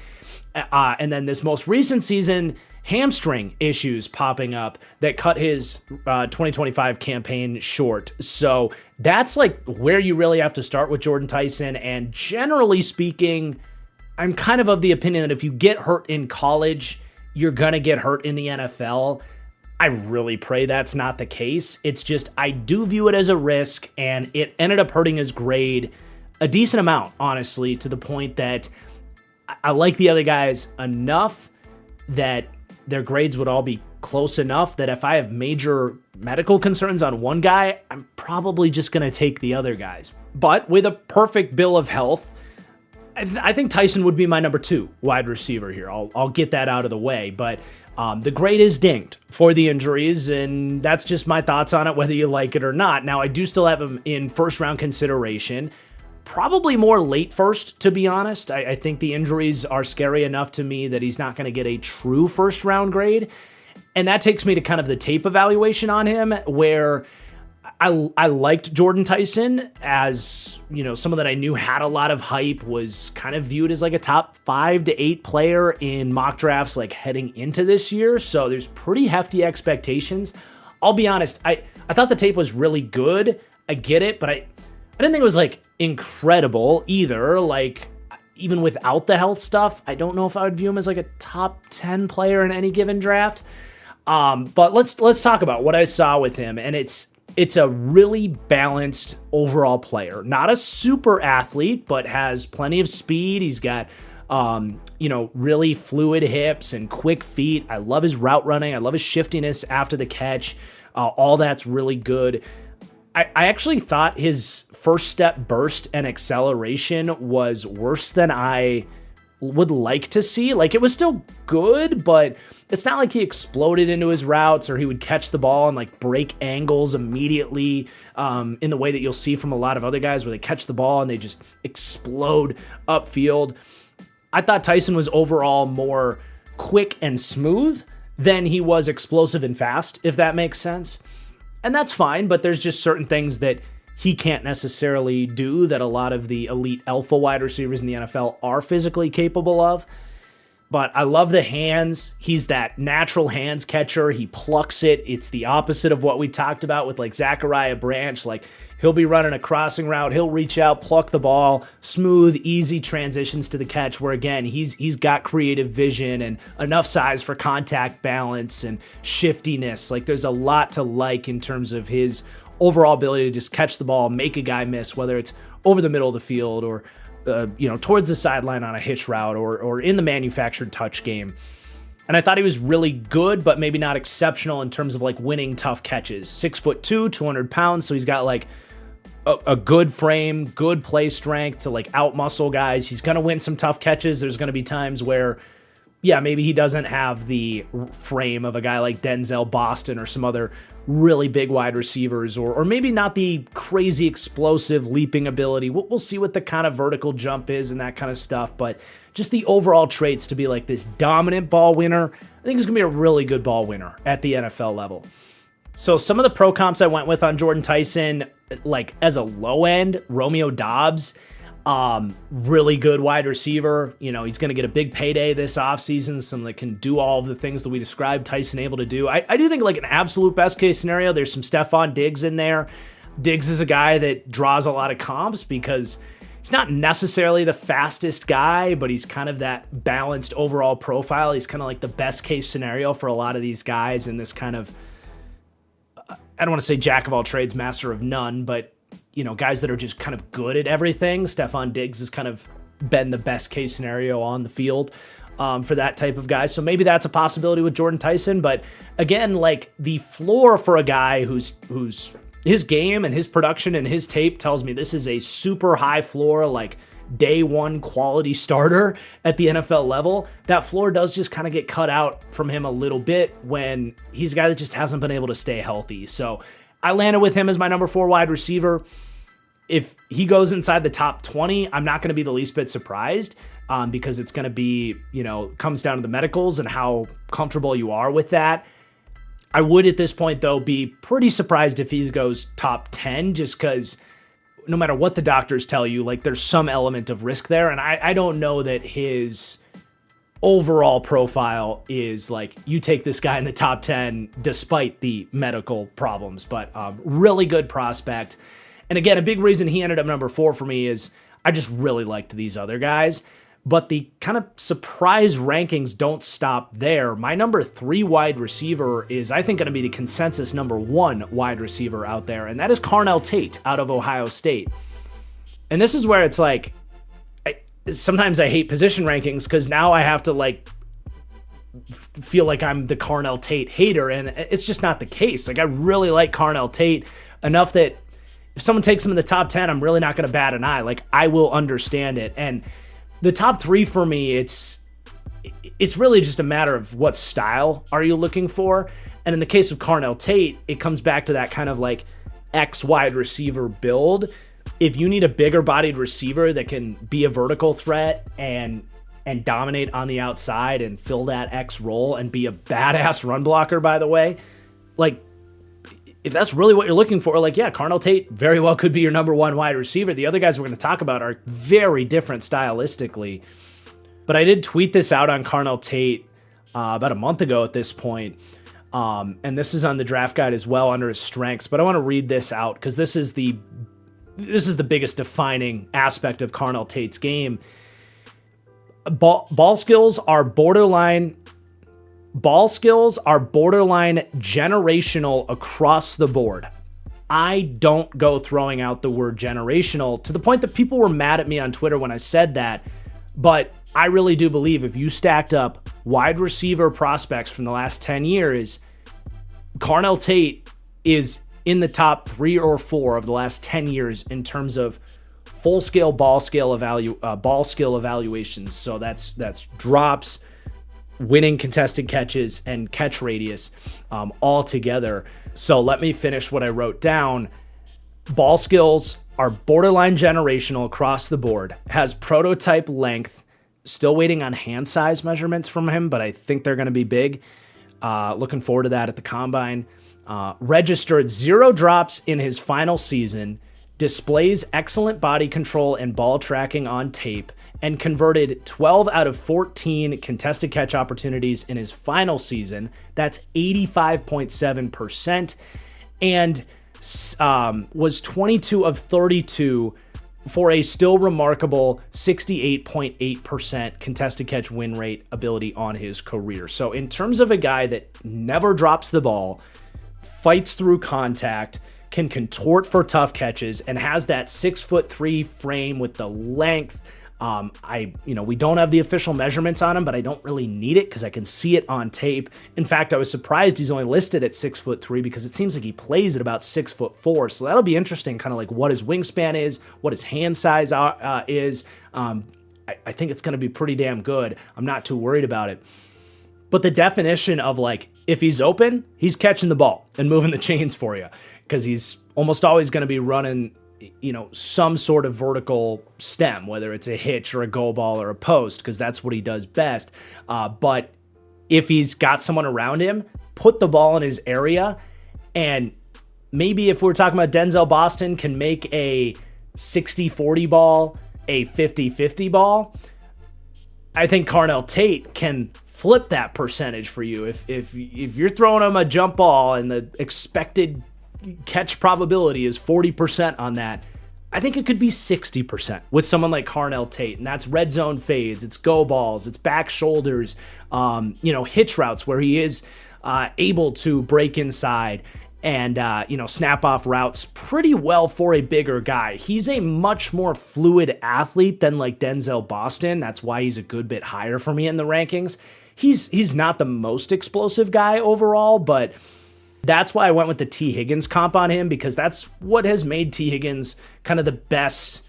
And then this most recent season, hamstring issues popping up that cut his 2025 campaign short. So that's like where you really have to start with Jordyn Tyson. And generally speaking, I'm kind of the opinion that if you get hurt in college, you're going to get hurt in the NFL. I really pray that's not the case. It's just I do view it as a risk, and it ended up hurting his grade a decent amount, honestly, to the point that I like the other guys enough that their grades would all be close enough that if I have major medical concerns on one guy, I'm probably just going to take the other guys. But with a perfect bill of health, I think Tyson would be my number 2 wide receiver here. I'll get that out of the way, but the grade is dinged for the injuries, and that's just my thoughts on it, whether you like it or not. Now, I do still have him in first-round consideration. Probably more late first, to be honest. I think the injuries are scary enough to me that he's not going to get a true first-round grade. And that takes me to kind of the tape evaluation on him, where I liked Jordyn Tyson as, someone that I knew had a lot of hype, was kind of viewed as like a top 5 to 8 player in mock drafts like heading into this year. So there's pretty hefty expectations. I'll be honest, I thought the tape was really good. I get it, but I didn't think it was like incredible either. Like, even without the health stuff, I don't know if I would view him as like a top 10 player in any given draft. But let's talk about what I saw with him. And it's a really balanced overall player, not a super athlete, but has plenty of speed. He's got, really fluid hips and quick feet. I love his route running. I love his shiftiness after the catch. All that's really good. I actually thought his first step burst and acceleration was worse than I would like to see. Like, it was still good, but it's not like he exploded into his routes or he would catch the ball and like break angles immediately in the way that you'll see from a lot of other guys where they catch the ball and they just explode upfield. I thought Tyson was overall more quick and smooth than he was explosive and fast, if that makes sense. And that's fine, but there's just certain things that he can't necessarily do that a lot of the elite alpha wide receivers in the NFL are physically capable of. But I love the hands. He's that natural hands catcher. He plucks it. It's the opposite of what we talked about with like Zachariah Branch. Like, he'll be running a crossing route. He'll reach out, pluck the ball, smooth, easy transitions to the catch, where again, he's got creative vision and enough size for contact balance and shiftiness. Like, there's a lot to like in terms of his overall ability to just catch the ball, make a guy miss, whether it's over the middle of the field or towards the sideline on a hitch route or in the manufactured touch game. And I thought he was really good, but maybe not exceptional in terms of like winning tough catches. 6'2", 200 pounds. So he's got like a good frame, good play strength to like out-muscle guys. He's going to win some tough catches. There's going to be times where, yeah, maybe he doesn't have the frame of a guy like Denzel, Boston, or some other really big wide receivers, or maybe not the crazy explosive leaping ability. We'll see what the kind of vertical jump is and that kind of stuff, but just the overall traits to be like this dominant ball winner. I think he's going to be a really good ball winner at the NFL level. So some of the pro comps I went with on Jordyn Tyson, like as a low end, Romeo Doubs, really good wide receiver. He's going to get a big payday this offseason, someone that can do all of the things that we described Tyson able to do. I do think like an absolute best case scenario, there's some Stephon Diggs in there. Diggs is a guy that draws a lot of comps because he's not necessarily the fastest guy, but he's kind of that balanced overall profile. He's kind of like the best case scenario for a lot of these guys in this kind of, I don't want to say jack of all trades, master of none, but guys that are just kind of good at everything. Stephon Diggs has kind of been the best case scenario on the field. for that type of guy. So maybe that's a possibility with Jordyn Tyson. But again, like the floor for a guy who's his game and his production and his tape tells me this is a super high floor, like day one quality starter at the NFL level. That floor does just kind of get cut out from him a little bit when he's a guy that just hasn't been able to stay healthy. So I landed with him as my number 4 wide receiver. If he goes inside the top 20, I'm not going to be the least bit surprised because it's going to be, comes down to the medicals and how comfortable you are with that. I would at this point, though, be pretty surprised if he goes top 10 just because no matter what the doctors tell you, like there's some element of risk there. And I don't know that his overall profile is like you take this guy in the top 10 despite the medical problems, but really good prospect. And again, a big reason he ended up number 4 for me is I just really liked these other guys. But the kind of surprise rankings don't stop there. My number 3 wide receiver is, I think, going to be the consensus number 1 wide receiver out there, and that is Carnell Tate out of Ohio State. And this is where it's like, sometimes I hate position rankings because now I have to feel like I'm the Carnell Tate hater, and it's just not the case. Like I really like Carnell Tate enough that if someone takes him in the top 10, I'm really not going to bat an eye. Like I will understand it. And the top 3 for me, it's really just a matter of what style are you looking for. And in the case of Carnell Tate, it comes back to that kind of like X wide receiver build. If you need a bigger bodied receiver that can be a vertical threat and dominate on the outside and fill that X role and be a badass run blocker, by the way, like if that's really what you're looking for, like, yeah, Carnell Tate very well could be your number 1 wide receiver. The other guys we're going to talk about are very different stylistically. But I did tweet this out on Carnell Tate about a month ago at this point. And this is on the draft guide as well under his strengths. But I want to read this out because this is the biggest defining aspect of Carnell Tate's game. Ball skills are borderline generational across the board. I don't go throwing out the word generational to the point that people were mad at me on Twitter when I said that. But I really do believe if you stacked up wide receiver prospects from the last 10 years, Carnell Tate is in the top 3 or 4 of the last 10 years in terms of full-scale ball skill evaluations. So that's drops, winning contested catches, and catch radius all together. So let me finish what I wrote down. Ball skills are borderline generational across the board. Has prototype length. Still waiting on hand size measurements from him, but I think they're going to be big. Looking forward to that at the combine. Registered 0 drops in his final season. Displays excellent body control and ball tracking on tape, and converted 12 out of 14 contested catch opportunities in his final season. That's 85.7%, and was 22 of 32 for a still remarkable 68.8% contested catch win rate ability on his career. So in terms of a guy that never drops the ball, fights through contact, can contort for tough catches, and has that 6'3" frame with the length. We don't have the official measurements on him, but I don't really need it because I can see it on tape. In fact, I was surprised he's only listed at 6'3" because it seems like he plays at about 6'4". So that'll be interesting, kind of like what his wingspan is, what his hand size is. I think it's going to be pretty damn good. I'm not too worried about it. But the definition of like, if he's open, he's catching the ball and moving the chains for you because he's almost always going to be running, some sort of vertical stem, whether it's a hitch or a go ball or a post, because that's what he does best. But if he's got someone around him, put the ball in his area. And maybe if we're talking about Denzel Boston can make a 60-40 ball, a 50-50 ball, I think Carnell Tate can flip that percentage for you. If you're throwing him a jump ball and the expected catch probability is 40% on that, I think it could be 60% with someone like Carnell Tate, and that's red zone fades, it's go balls, it's back shoulders, hitch routes where he is able to break inside and, snap off routes pretty well for a bigger guy. He's a much more fluid athlete than like Denzel Boston. That's why he's a good bit higher for me in the rankings. He's not the most explosive guy overall, but that's why I went with the T. Higgins comp on him, because that's what has made T. Higgins kind of the best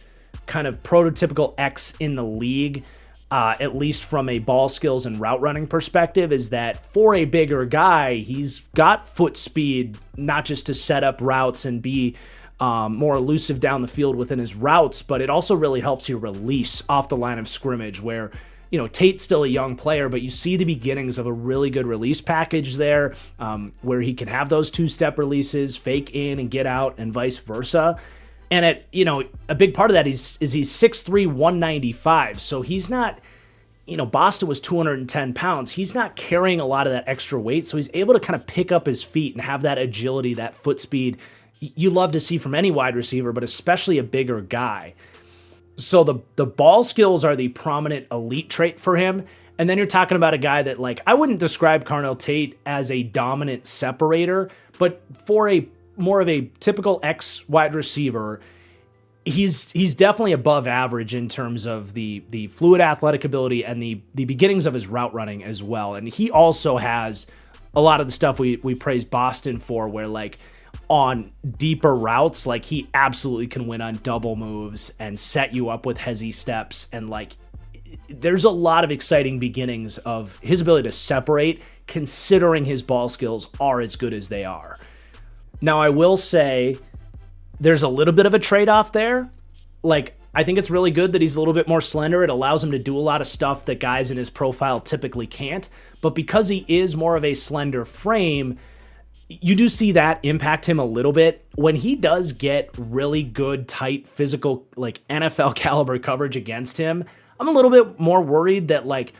kind of prototypical X in the league, at least from a ball skills and route running perspective, is that for a bigger guy, he's got foot speed, not just to set up routes and be more elusive down the field within his routes, but it also really helps you release off the line of scrimmage where, Tate's still a young player, but you see the beginnings of a really good release package there, where he can have those two-step releases, fake in and get out, and vice versa. And a big part of that is he's 6'3", 195. So he's not, Boston was 210 pounds. He's not carrying a lot of that extra weight. So he's able to kind of pick up his feet and have that agility, that foot speed you love to see from any wide receiver, but especially a bigger guy. So the ball skills are the prominent elite trait for him. And then you're talking about a guy that, like, I wouldn't describe Carnell Tate as a dominant separator, but for a more of a typical X wide receiver, he's definitely above average in terms of the fluid athletic ability and the beginnings of his route running as well. And he also has a lot of the stuff we praise Boston for, where like on deeper routes, like he absolutely can win on double moves and set you up with hezzy steps. And like, there's a lot of exciting beginnings of his ability to separate, considering his ball skills are as good as they are. Now, I will say there's a little bit of a trade-off there. Like, I think it's really good that he's a little bit more slender. It allows him to do a lot of stuff that guys in his profile typically can't. But because he is more of a slender frame, you do see that impact him a little bit. When he does get really good, tight, physical, like NFL caliber coverage against him, I'm a little bit more worried that, like,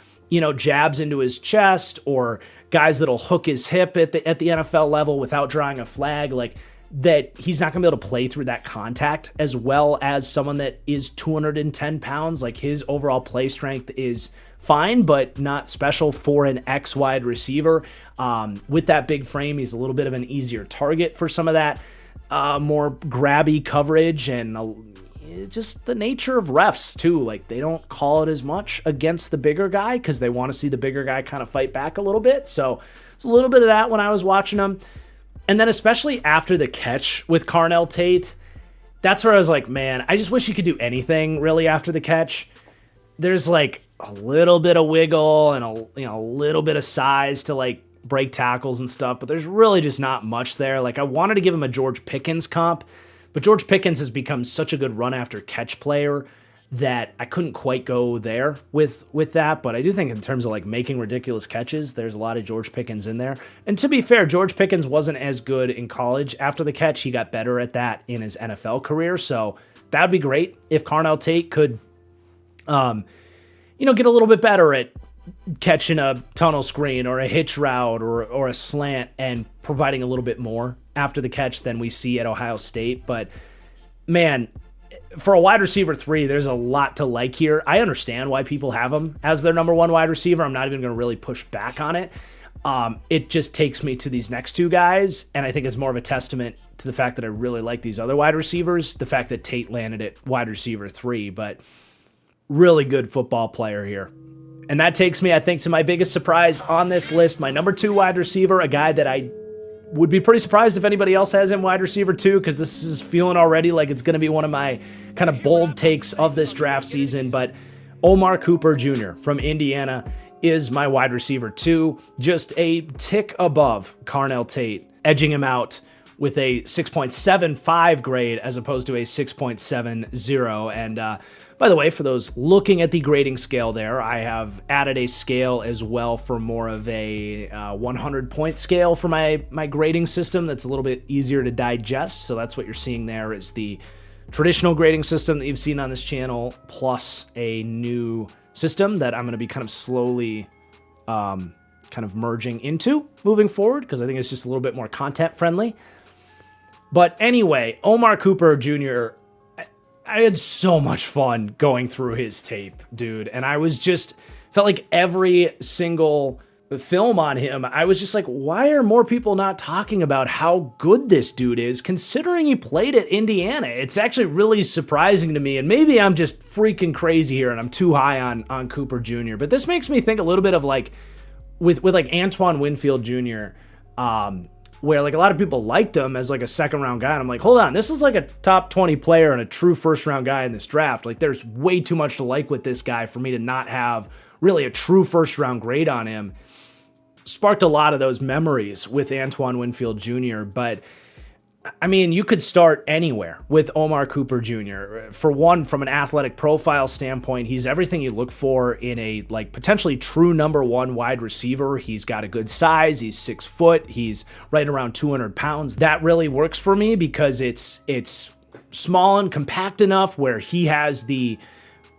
jabs into his chest or guys that'll hook his hip at the NFL level without drawing a flag, like that he's not going to be able to play through that contact as well as someone that is 210 pounds. Like, his overall play strength is fine, but not special for an X wide receiver. With that big frame, he's a little bit of an easier target for some of that more grabby coverage, and just the nature of refs too. Like, they don't call it as much against the bigger guy because they want to see the bigger guy kind of fight back a little bit. So it's a little bit of that when I was watching him. And then especially after the catch with Carnell Tate, that's where I was like, man, I just wish he could do anything really after the catch. There's like a little bit of wiggle and a little bit of size to like break tackles and stuff, but there's really just not much there. Like, I wanted to give him a George Pickens comp, but George Pickens has become such a good run after catch player that I couldn't quite go there with that. But I do think in terms of like making ridiculous catches, there's a lot of George Pickens in there. And to be fair, George Pickens wasn't as good in college after the catch. He got better at that in his NFL career. So that'd be great if Carnell Tate could, get a little bit better at catching a tunnel screen or a hitch route or a slant and providing a little bit more after the catch than we see at Ohio State. But man, for a wide receiver 3, there's a lot to like here. I understand why people have him as their number 1 wide receiver. I'm not even going to really push back on it. It just takes me to these next 2 guys, and I think it's more of a testament to the fact that I really like these other wide receivers, the fact that Tate landed at wide receiver 3, but really good football player here. And that takes me, I think, to my biggest surprise on this list, my number 2 wide receiver, a guy that I would be pretty surprised if anybody else has him wide receiver 2, because this is feeling already like it's going to be one of my kind of bold takes of this draft season. But Omar Cooper Jr. from Indiana is my wide receiver 2, just a tick above Carnell Tate, edging him out with a 6.75 grade as opposed to a 6.70. And by the way, for those looking at the grading scale there, I have added a scale as well for more of a 100-point scale for my grading system that's a little bit easier to digest. So that's what you're seeing there is the traditional grading system that you've seen on this channel, plus a new system that I'm going to be kind of slowly kind of merging into moving forward, because I think it's just a little bit more content friendly. But anyway, Omar Cooper Jr., I had so much fun going through his tape, dude. And I was felt like every single film on him, I was just like, why are more people not talking about how good this dude is, considering he played at Indiana? It's actually really surprising to me, and maybe I'm just freaking crazy here and I'm too high on Cooper Jr., but this makes me think a little bit of like, with like Antoine Winfield Jr., where like a lot of people liked him as like a second round guy, and I'm like, hold on, this is like a top 20 player and a true first round guy in this draft. Like, there's way too much to like with this guy for me to not have really a true first round grade on him. Sparked a lot of those memories with Antoine Winfield Jr., but I mean, you could start anywhere with Omar Cooper Jr. For one, from an athletic profile standpoint, he's everything you look for in a like potentially true number one wide receiver. He's got a good size. He's 6 foot. He's right around 200 pounds. That really works for me because it's small and compact enough where he has the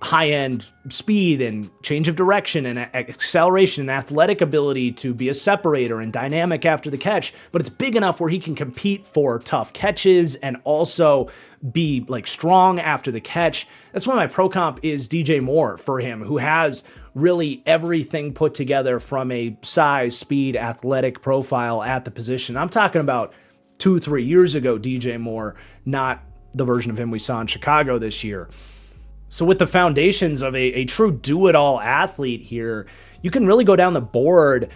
high-end speed and change of direction and acceleration and athletic ability to be a separator and dynamic after the catch, but it's big enough where he can compete for tough catches and also be like strong after the catch. That's why my pro comp is DJ Moore for him, who has really everything put together from a size, speed, athletic profile at the position. I'm talking about 2-3 years ago DJ Moore, not the version of him we saw in Chicago this year. So with the foundations of a true do-it-all athlete here, you can really go down the board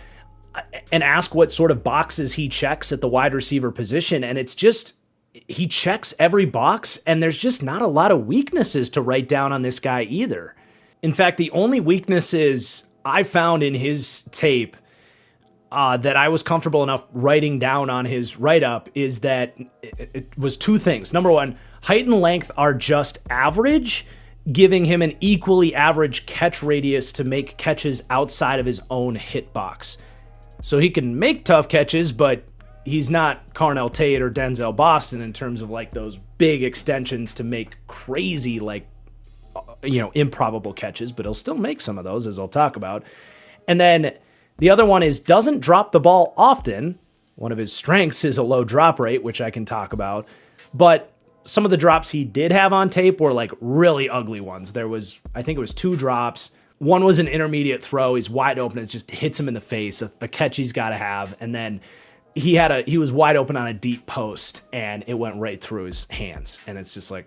and ask what sort of boxes he checks at the wide receiver position. And it's just, he checks every box, and there's just not a lot of weaknesses to write down on this guy either. In fact, the only weaknesses I found in his tape that I was comfortable enough writing down on his write-up is that it was 2 things. Number one, height and length are just average, giving him an equally average catch radius to make catches outside of his own hitbox. So he can make tough catches, but he's not Carnell, Tate, or Denzel Boston in terms of like those big extensions to make crazy, like, improbable catches, but he'll still make some of those, as I'll talk about. And then the other one is doesn't drop the ball often. One of his strengths is a low drop rate, which I can talk about, but some of the drops he did have on tape were like really ugly ones. I think it was 2 drops. One was an intermediate throw. He's wide open. It just hits him in the face, a catch he's got to have. And then he was wide open on a deep post and it went right through his hands. And it's just like,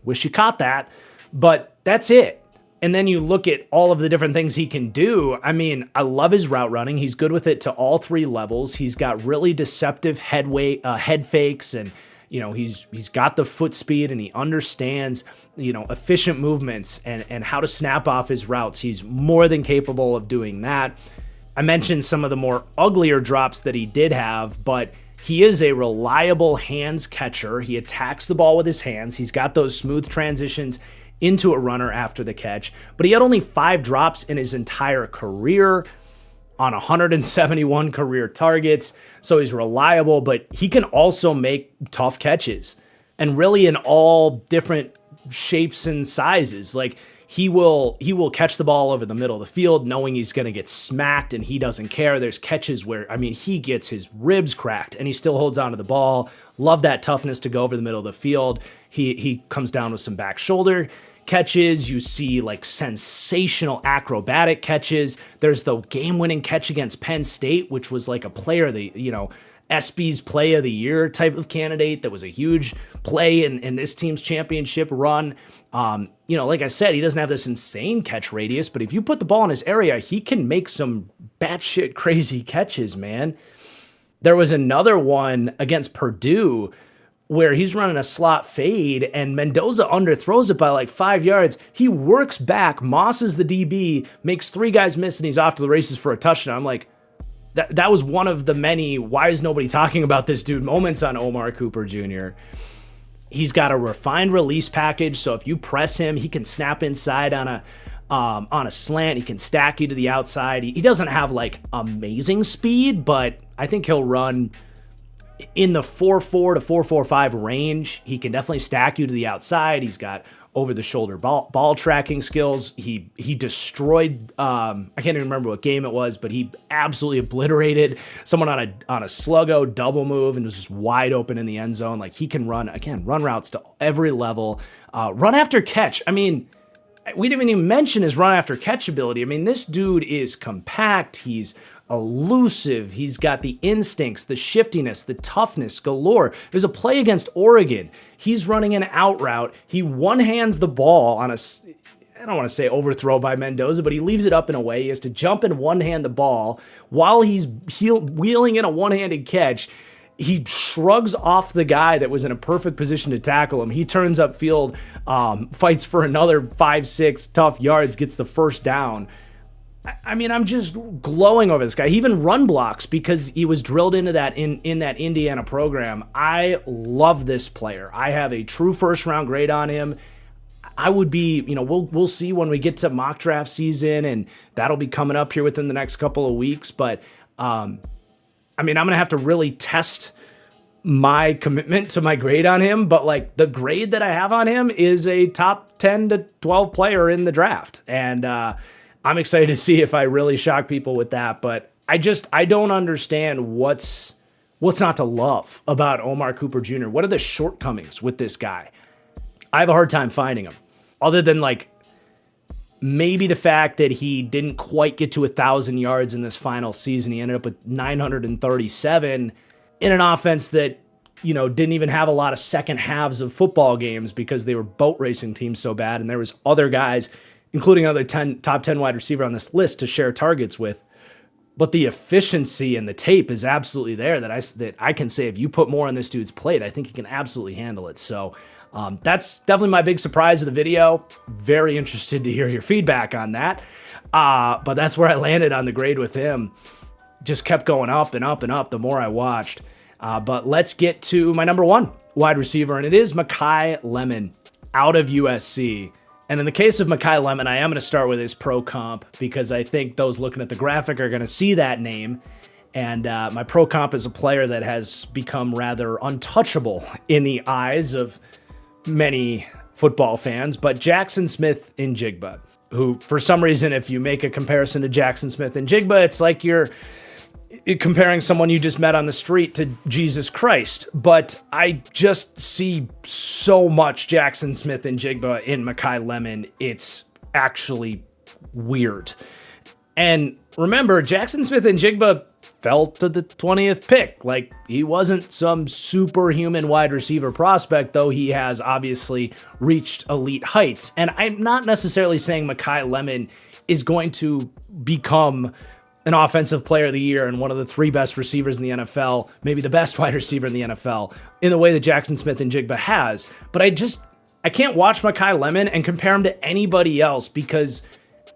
wish you caught that, but that's it. And then you look at all of the different things he can do. I mean, I love his route running. He's good with it to all 3 levels. He's got really deceptive head fakes, and he's got the foot speed, and he understands, efficient movements and how to snap off his routes. He's more than capable of doing that. I mentioned some of the more uglier drops that he did have, but he is a reliable hands catcher. He attacks the ball with his hands. He's got those smooth transitions into a runner after the catch, but he had only 5 drops in his entire career on 171 career targets. So he's reliable, but he can also make tough catches, and really in all different shapes and sizes. Like he will catch the ball over the middle of the field knowing he's going to get smacked, and he doesn't care. There's catches where, he gets his ribs cracked and he still holds onto the ball. Love that toughness to go over the middle of the field. He comes down with some back shoulder catches. You see like sensational acrobatic catches. There's the game-winning catch against Penn State, which was like a player, SB's play of the year type of candidate. That was a huge play in this team's championship run. Like I said, he doesn't have this insane catch radius, but if you put the ball in his area, he can make some batshit crazy catches, man. There was another one against Purdue where he's running a slot fade and Mendoza underthrows it by like 5 yards. He works back, mosses the DB, makes 3 guys miss, and he's off to the races for a touchdown. I'm like, that was one of the many why is nobody talking about this dude moments on Omar Cooper Jr. He's got a refined release package, so if you press him, he can snap inside on a slant. He can stack you to the outside. He doesn't have like amazing speed, but I think he'll run in the 4.4 to 4.45 range. He can definitely stack you to the outside. He's got over-the-shoulder ball tracking skills. He destroyed, I can't even remember what game it was, but he absolutely obliterated someone on a sluggo double move and was just wide open in the end zone. Like, he can run routes to every level. Run after catch. We didn't even mention his run after catch ability. This dude is compact. He's elusive. He's got the instincts, the shiftiness, the toughness galore. There's a play against Oregon. He's running an out route. He one-hands the ball on I don't want to say overthrow by Mendoza, but he leaves it up in a way. He has to jump and one-hand the ball while he's wheeling in a one-handed catch. He shrugs off the guy that was in a perfect position to tackle him. He turns upfield, fights for another 5-6 tough yards, gets the first down. I mean, I'm just glowing over this guy. He even run blocks because he was drilled into that in that Indiana program. I love this player. I have a true first-round grade on him. I would be, we'll see when we get to mock draft season, and that'll be coming up here within the next couple of weeks. But, I'm going to have to really test my commitment to my grade on him. But, like, the grade that I have on him is a top 10 to 12 player in the draft. And I'm excited to see if I really shock people with that. But I don't understand what's not to love about Omar Cooper Jr. What are the shortcomings with this guy? I have a hard time finding him. Other than, like, maybe the fact that he didn't quite get to 1,000 yards in this final season. He ended up with 937 in an offense that, didn't even have a lot of second halves of football games because they were boat racing teams so bad. And there was other guys, including another top 10 wide receiver on this list to share targets with. But the efficiency and the tape is absolutely there that I can say if you put more on this dude's plate, I think he can absolutely handle it. So, that's definitely my big surprise of the video. Very interested to hear your feedback on that. But that's where I landed on the grade with him. Just kept going up and up and up the more I watched. But let's get to my number one wide receiver, and it is Makai Lemon out of USC. And in the case of Makai Lemon, I am going to start with his pro comp because I think those looking at the graphic are going to see that name. And my pro comp is a player that has become rather untouchable in the eyes of many football fans, but Jackson Smith-Njigba, who for some reason, if you make a comparison to Jackson Smith-Njigba, it's like you're comparing someone you just met on the street to Jesus Christ. But I just see so much Jackson Smith-Njigba in Makai Lemon. It's actually weird. And remember, Jackson Smith-Njigba fell to the 20th pick. Like, he wasn't some superhuman wide receiver prospect, though he has obviously reached elite heights. And I'm not necessarily saying Makai Lemon is going to become an offensive player of the year and one of the three best receivers in the NFL, maybe the best wide receiver in the NFL, in the way that Jackson Smith-Njigba has. But I can't watch Makai Lemon and compare him to anybody else because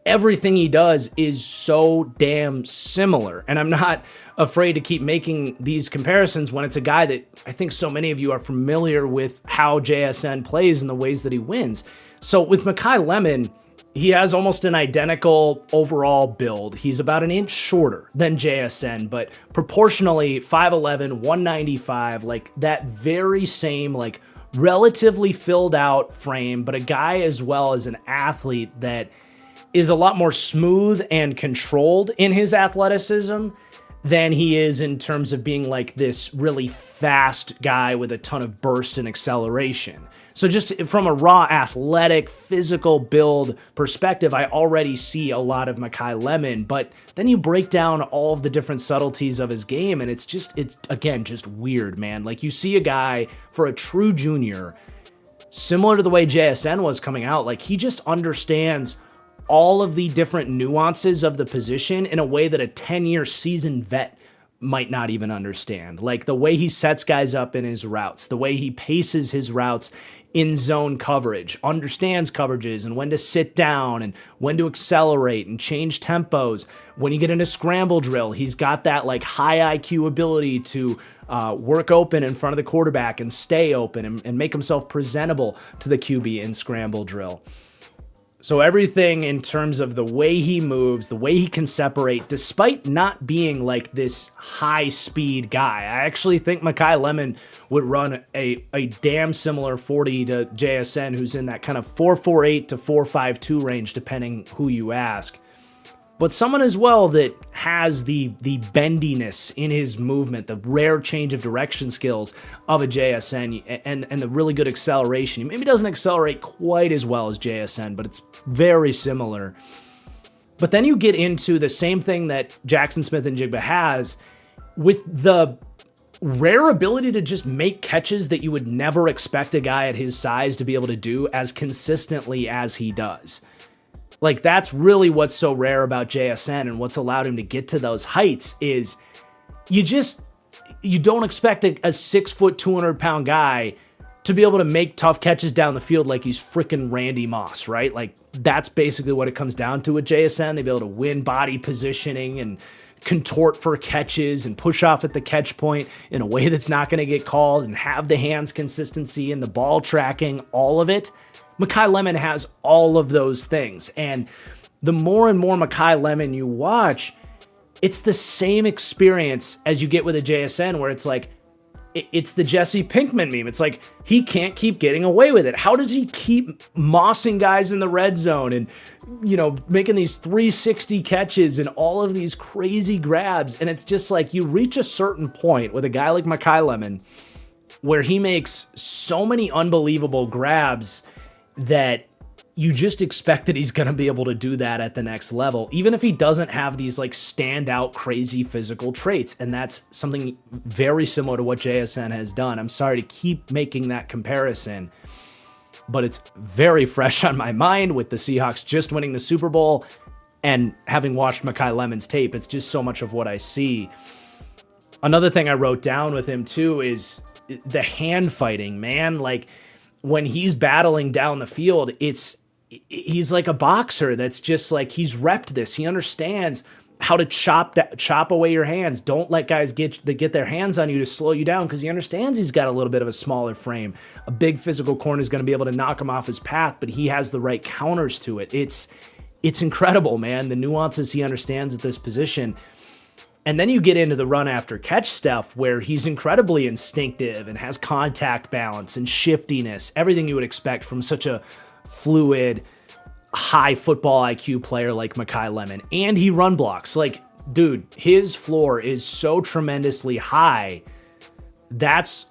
everything he does is so damn similar. And I'm not afraid to keep making these comparisons when it's a guy that I think so many of you are familiar with how JSN plays and the ways that he wins. So with Makai Lemon, he has almost an identical overall build. He's about an inch shorter than JSN, but proportionally 5'11", 195, like that very same, like relatively filled out frame, but a guy as well as an athlete that is a lot more smooth and controlled in his athleticism than he is in terms of being like this really fast guy with a ton of burst and acceleration. So just from a raw athletic, physical build perspective, I already see a lot of Makai Lemon, but then you break down all of the different subtleties of his game, and it's again, just weird, man. Like, you see a guy for a true junior, similar to the way JSN was coming out, like he just understands all of the different nuances of the position in a way that a 10-year seasoned vet might not even understand. Like the way he sets guys up in his routes, the way he paces his routes in zone coverage, understands coverages and when to sit down and when to accelerate and change tempos. When you get into scramble drill, he's got that like high IQ ability to work open in front of the quarterback and stay open and make himself presentable to the QB in scramble drill. So everything in terms of the way he moves, the way he can separate, despite not being like this high-speed guy. I actually think Makai Lemon would run a damn similar 40 to JSN, who's in that kind of 4.48 to 4.52 range, depending who you ask. But someone as well that has the bendiness in his movement, the rare change of direction skills of a JSN, and the really good acceleration. He maybe doesn't accelerate quite as well as JSN, but it's very similar. But then you get into the same thing that Jackson Smith-Njigba has with the rare ability to just make catches that you would never expect a guy at his size to be able to do as consistently as he does. Like, that's really what's so rare about JSN and what's allowed him to get to those heights is you don't expect a 6 foot, 200 pound guy to be able to make tough catches down the field like he's freaking Randy Moss, right? Like, that's basically what it comes down to with JSN. They'd be able to win body positioning and contort for catches and push off at the catch point in a way that's not going to get called and have the hands consistency and the ball tracking, all of it. Makai Lemon has all of those things. And the more and more Makai Lemon you watch, it's the same experience as you get with a JSN where it's like, it's the Jesse Pinkman meme. It's like, he can't keep getting away with it. How does he keep mossing guys in the red zone and, making these 360 catches and all of these crazy grabs? And it's just like, you reach a certain point with a guy like Makai Lemon where he makes so many unbelievable grabs that you just expect that he's going to be able to do that at the next level, even if he doesn't have these like standout crazy physical traits. And that's something very similar to what JSN has done. I'm sorry to keep making that comparison, but it's very fresh on my mind with the Seahawks just winning the Super Bowl and having watched Makai Lemon's tape. It's just so much of what I see. Another thing I wrote down with him too is the hand fighting, man. Like, when he's battling down the field, he's like a boxer that's just like, he's repped this. He understands how to chop away your hands. Don't let guys get their hands on you to slow you down, because he understands he's got a little bit of a smaller frame. A big physical corner is going to be able to knock him off his path, but he has the right counters to it. It's incredible, man, the nuances he understands at this position. And then you get into the run after catch stuff where he's incredibly instinctive and has contact balance and shiftiness, everything you would expect from such a fluid, high football IQ player like Makai Lemon. And he run blocks. Like, dude, his floor is so tremendously high. That's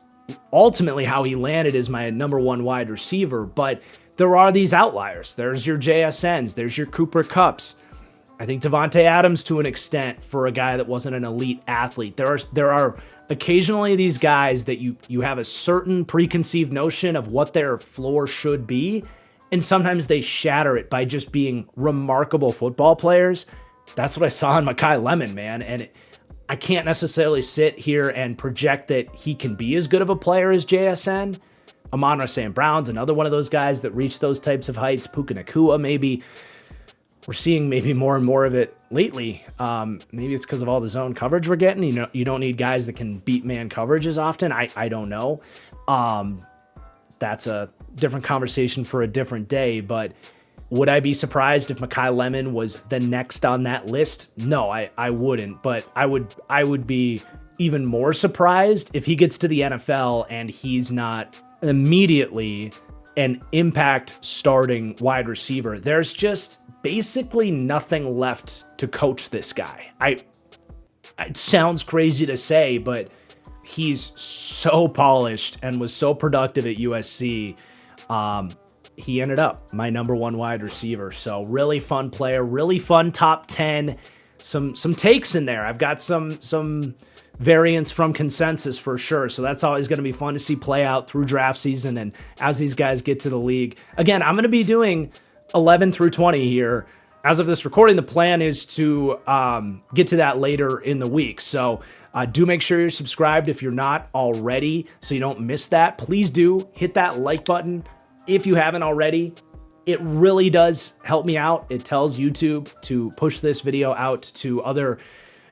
ultimately how he landed as my number one wide receiver. But there are these outliers. There's your JSNs. There's your Cooper Kupps. I think Devontae Adams to an extent for a guy that wasn't an elite athlete. There are occasionally these guys that you have a certain preconceived notion of what their floor should be, and sometimes they shatter it by just being remarkable football players. That's what I saw in Makai Lemon, man. And I can't necessarily sit here and project that he can be as good of a player as JSN. Amon-Ra St. Brown's another one of those guys that reach those types of heights. Puka Nacua, maybe. We're seeing maybe more and more of it lately. Maybe it's because of all the zone coverage we're getting. You don't need guys that can beat man coverage as often. I don't know. That's a different conversation for a different day. But would I be surprised if Makai Lemon was the next on that list? No, I wouldn't. But I would be even more surprised if he gets to the NFL and he's not immediately an impact starting wide receiver. There's just basically nothing left to coach this guy. It sounds crazy to say, but he's so polished and was so productive at USC. He ended up my number one wide receiver. So really fun player, really fun top 10. Some takes in there. I've got some variance from consensus for sure. So that's always going to be fun to see play out through draft season and as these guys get to the league. Again, I'm going to be doing 11 through 20 here. As of this recording, the plan is to get to that later in the week. So do make sure you're subscribed if you're not already so you don't miss that. Please do hit that like button if you haven't already. It really does help me out. It tells YouTube to push this video out to other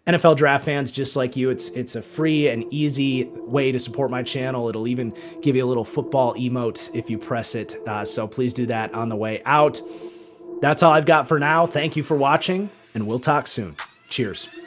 NFL draft fans just like you. It's a free and easy way to support my channel. It'll even give you a little football emote if you press it. So please do that on the way out. That's all I've got for now. Thank you for watching, and we'll talk soon. Cheers.